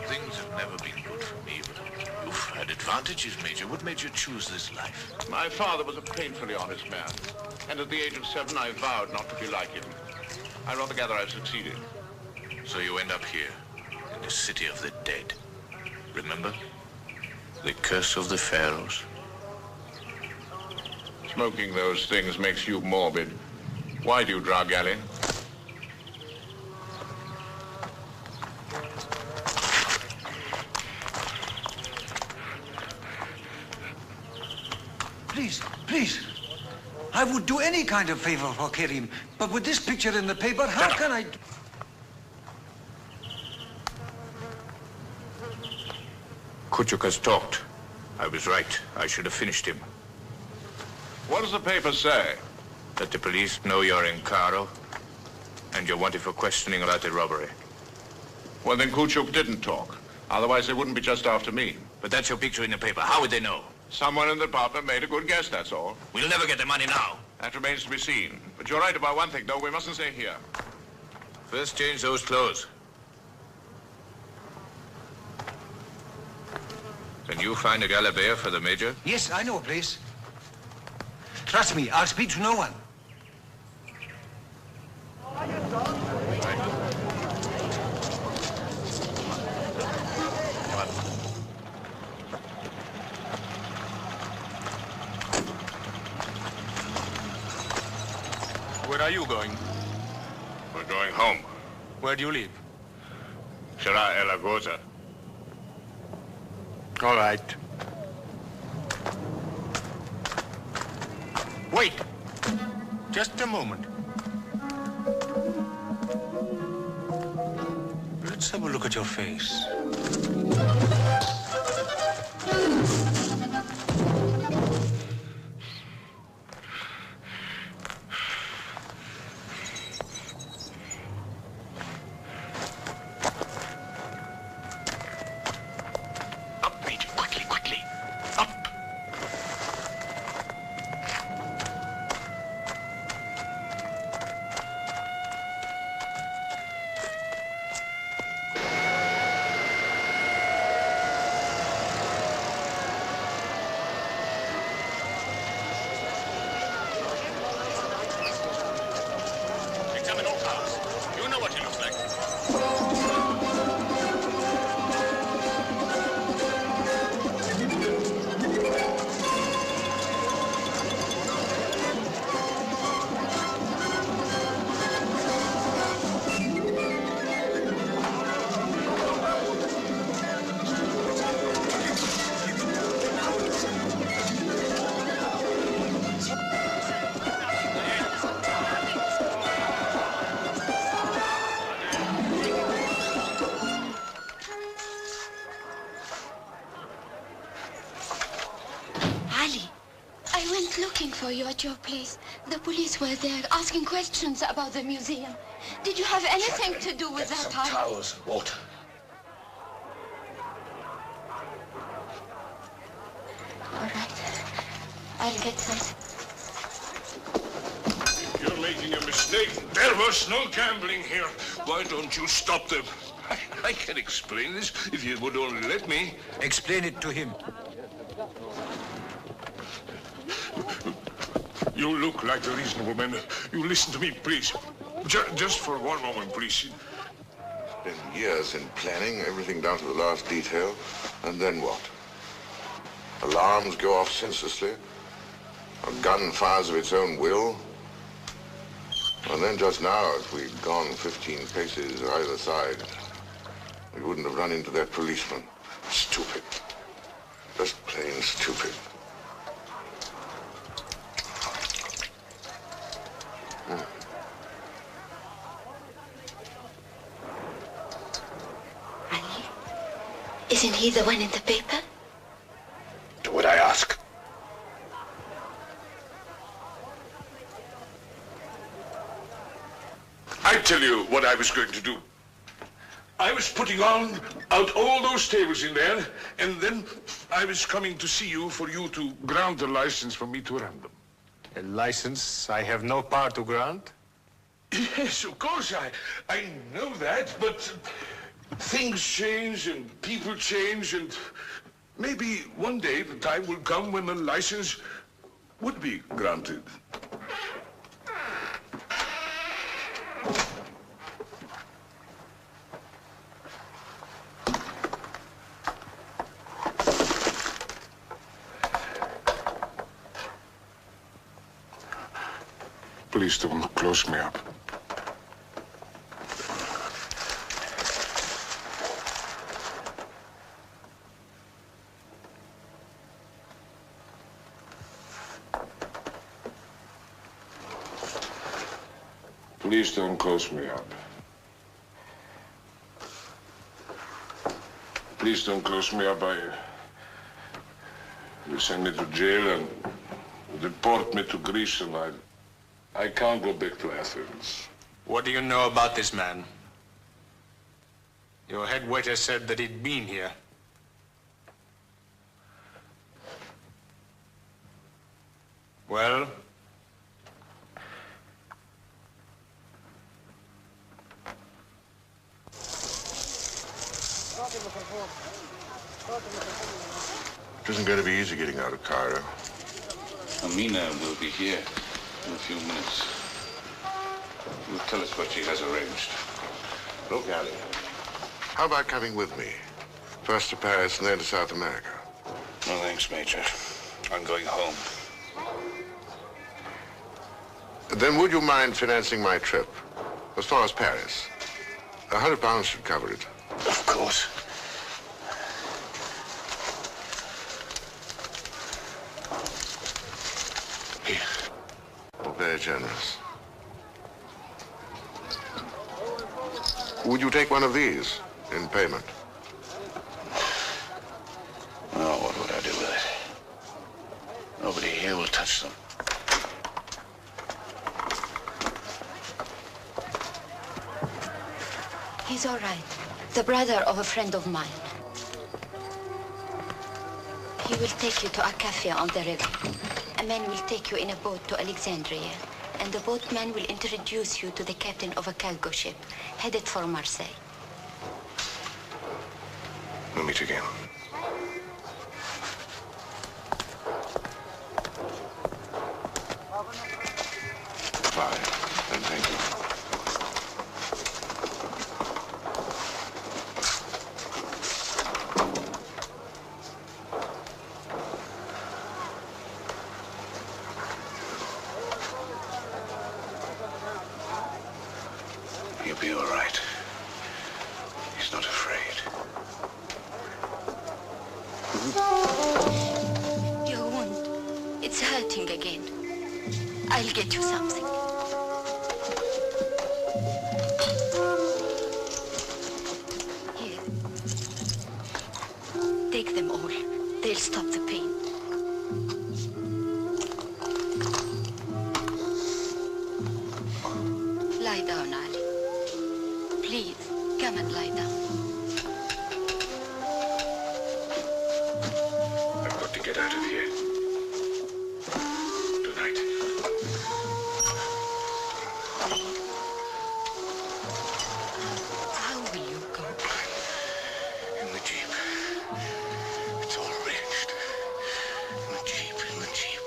Things have never been good for me, but you've had advantages, Major. What made you choose this life? My father was a painfully honest man, and at the age of 7, I vowed not to be like him. I rather gather I've succeeded. So you end up here, in the city of the dead. Remember? The curse of the pharaohs. Smoking those things makes you morbid. Why do you drug, Ali? Please, please. I would do any kind of favor for Kerim, but with this picture in the paper, how can I... Kuchuk has talked. I was right. I should have finished him. What does the paper say? That the police know you're in Cairo, and you're wanted for questioning about the robbery. Well, then Kuchuk didn't talk. Otherwise, they wouldn't be just after me. But that's your picture in the paper. How would they know? Someone in the department made a good guess, that's all. We'll never get the money now. That remains to be seen. But you're right about one thing, though. We mustn't stay here. First, change those clothes. Can you find a Galabea for the Major? Yes, I know a place. Trust me, I'll speak to no one. Where are you going? We're going home. Where do you live? Shara El Agoza. All right. Wait. Just a moment. Let's have a look at your face. was looking for you at your place. The police were there asking questions about the museum. Did you have anything to do with that time? Towels and water. All right. I'll get some. You're making a mistake. There was no gambling here. Why don't you stop them? I can explain this if you would only let me. Explain it to him. You look like a reasonable man. You listen to me, please. Just for one moment, please. Been years in planning, everything down to the last detail. And then what? Alarms go off senselessly. A gun fires of its own will. And then just now, if we'd gone 15 paces either side, we wouldn't have run into that policeman. Stupid. Just plain stupid. Isn't he the one in the paper? Do what I ask. I tell you what I was going to do. I was putting out all those tables in there, and then I was coming to see you for you to grant the license for me to run them. A license I have no power to grant? Yes, of course, I know that, but things change and people change, and maybe one day the time will come when a license would be granted. Please don't close me up. Please don't close me up. Please don't close me up. You send me to jail and deport me to Greece, and I can't go back to Athens. What do you know about this man? Your head waiter said that he'd been here. Well? It isn't going to be easy getting out of Cairo. Amina will be here in a few minutes. Will tell us what she has arranged. Look, Ali, how about coming with me? First to Paris and then to South America. No thanks, Major. I'm going home. Then would you mind financing my trip? As far as Paris. £100 should cover it. Of course. Here. Well, very generous. Would you take one of these in payment? Oh, what would I do with it? Nobody here will touch them. He's all right. The brother of a friend of mine. He will take you to a cafe on the river. A man will take you in a boat to Alexandria, and the boatman will introduce you to the captain of a cargo ship headed for Marseille. We'll meet again. Bye, and thank you. He'll be all right. He's not afraid. Your wound, it's hurting again. I'll get you something. Here. Take them all. They'll stop the pain. get out of here. Tonight. How will you go? In the Jeep. It's all arranged. In the Jeep, in the Jeep.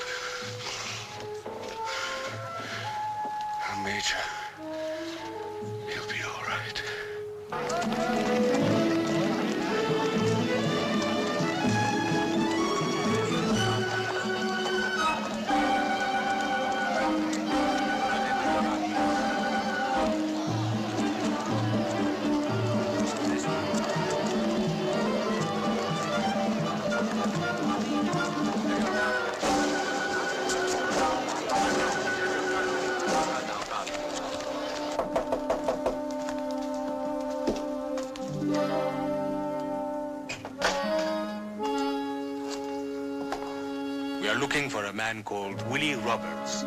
Major, he'll be all right. We are looking for a man called Willie Roberts.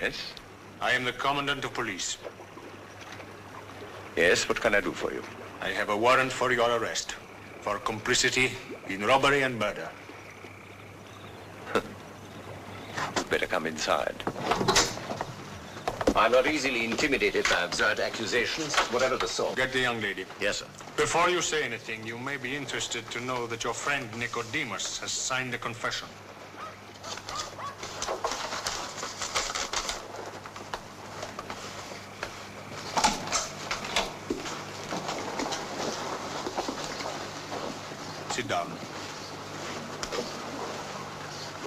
Yes? I am the Commandant of Police. Yes, what can I do for you? I have a warrant for your arrest for complicity in robbery and murder. You'd better come inside. I'm not easily intimidated by absurd accusations, whatever the sort. Get the young lady. Yes, sir. Before you say anything, you may be interested to know that your friend Nicodemus has signed a confession. Sit down.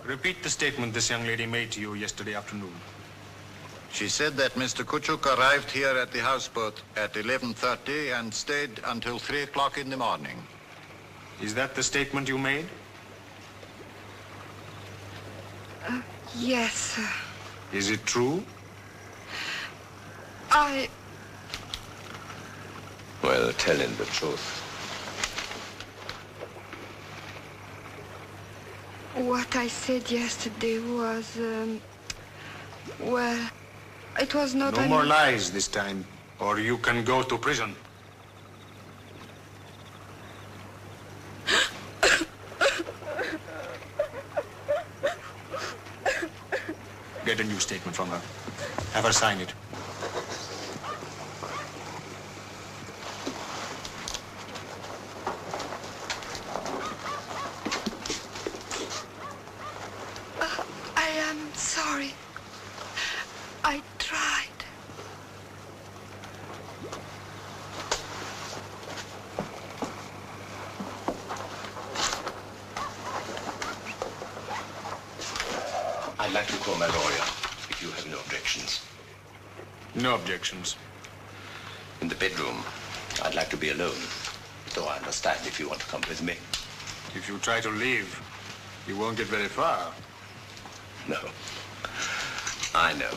Repeat the statement this young lady made to you yesterday afternoon. She said that Mr. Kuchuk arrived here at the houseboat at 11:30 and stayed until 3 o'clock in the morning. Is that the statement you made? Yes, sir. Is it true? Well, tell him the truth. What I said yesterday was, well, it was not... No more lies this time, or you can go to prison. Get a new statement from her. Have her sign it. I am sorry. I tried. I'd like to call my lawyer, if you have no objections. No objections. In the bedroom, I'd like to be alone, though I understand if you want to come with me. If you try to leave, you won't get very far. No. I know.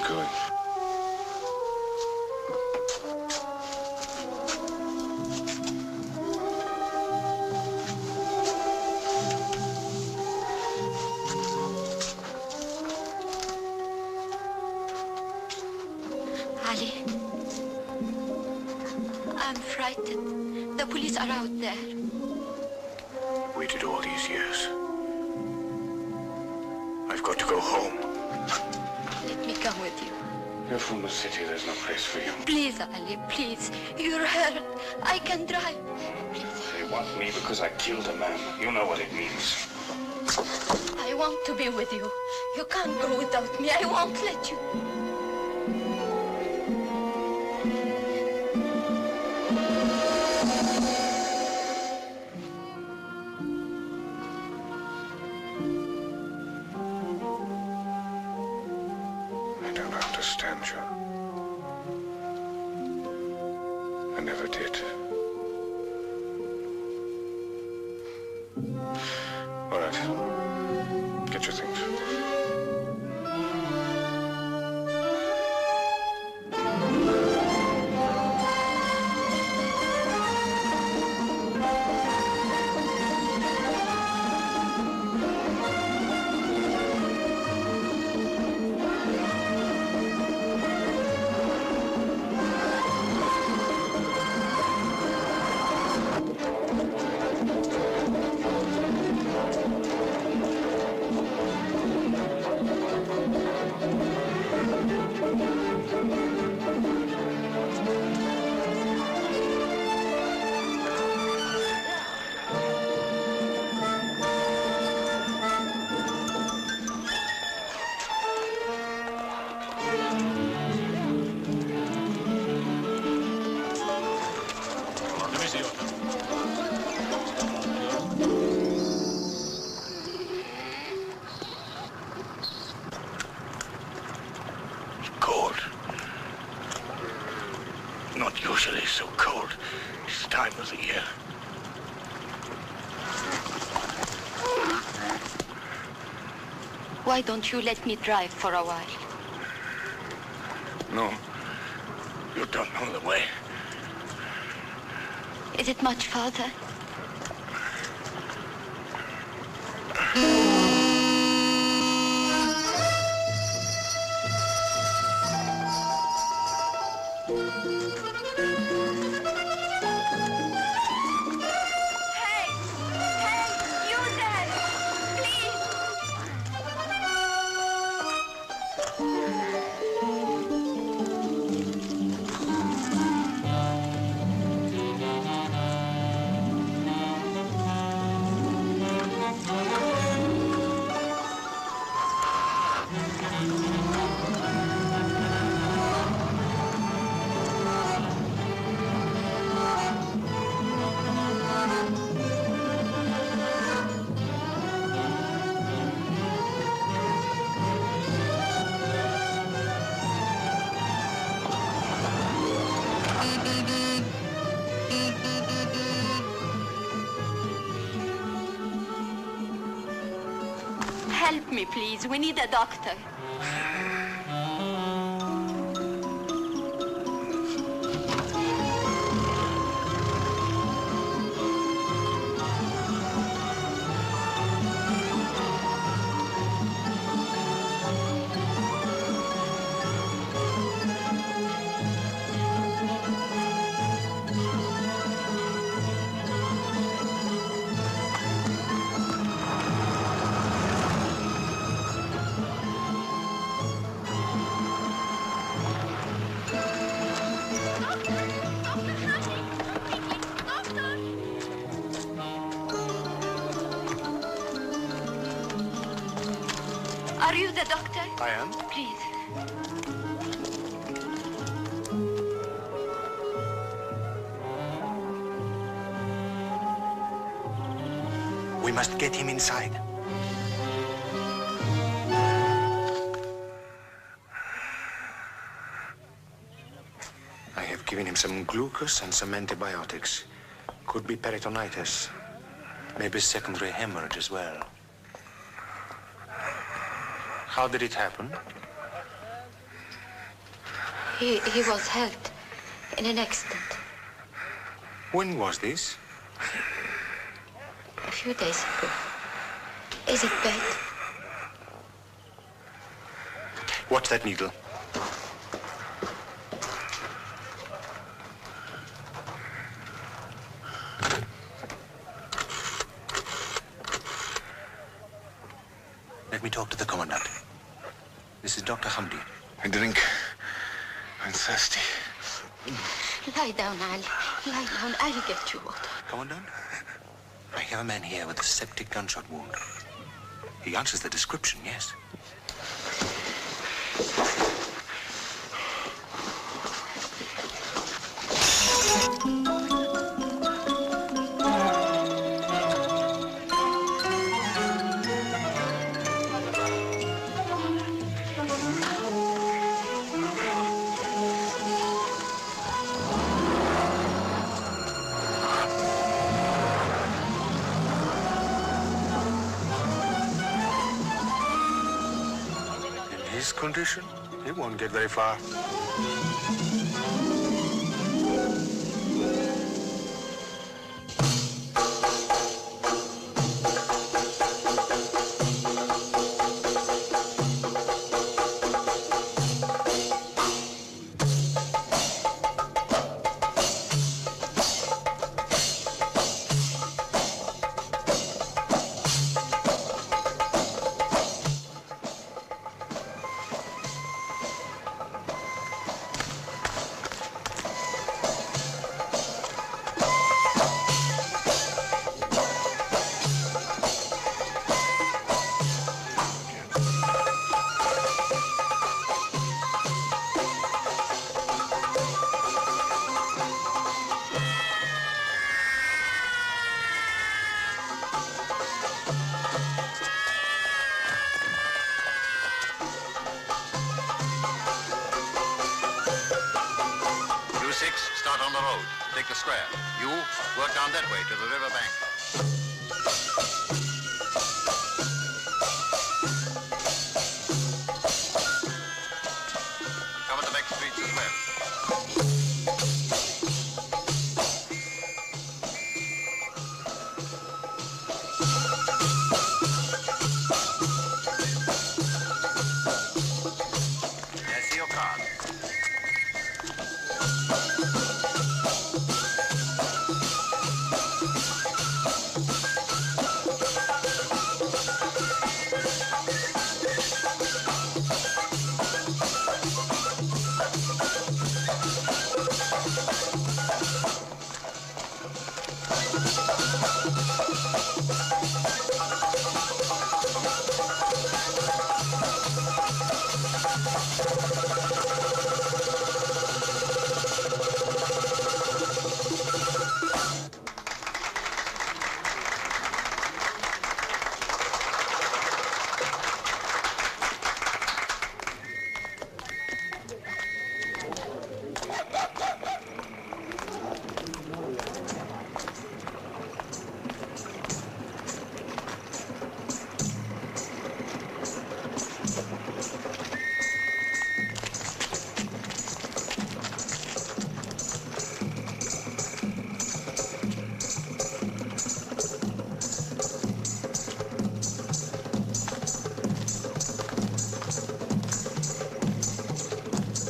going? Ali, I'm frightened. The police are out there. Waited all these years. I've got to go home. Let me come with you. You're from the city. There's no place for you. Please, Ali, please. You're hurt. I can drive. They want me because I killed a man. You know what it means. I want to be with you. You can't go without me. I won't let you. I don't understand you. I never did. All right. Get your things. Usually so cold this time of the year. Why don't you let me drive for a while? No, you don't know the way. Is it much farther? Help me, please. We need a doctor. Are you the doctor? I am. Please. We must get him inside. I have given him some glucose and some antibiotics. Could be peritonitis. Maybe secondary hemorrhage as well. How did it happen? He was hurt in an accident. When was this? A few days ago. Is it bad? Watch that needle. Let me talk to the commandant. This is Dr. Hamdi. A drink. I'm thirsty. Lie down, Ali. Lie down. I'll get you water. Commandant, I have a man here with a septic gunshot wound. He answers the description, yes. Condition, it won't get very far. Start on the road. Take the square. You work down that way to the river bank. Cover the back streets as well. I see your card.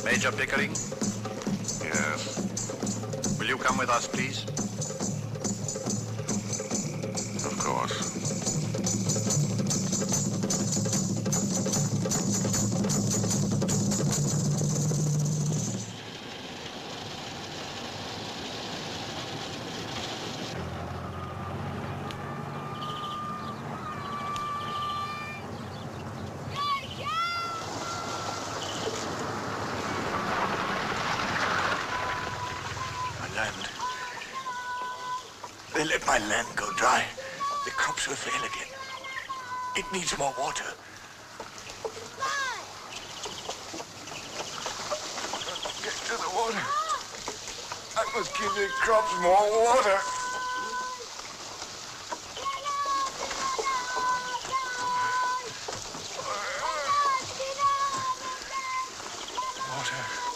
Major Pickering? Yes. Will you come with us, please? Of course. They let my land go dry. The crops will fail again. It needs more water. Get to the water. I must give the crops more water. Water.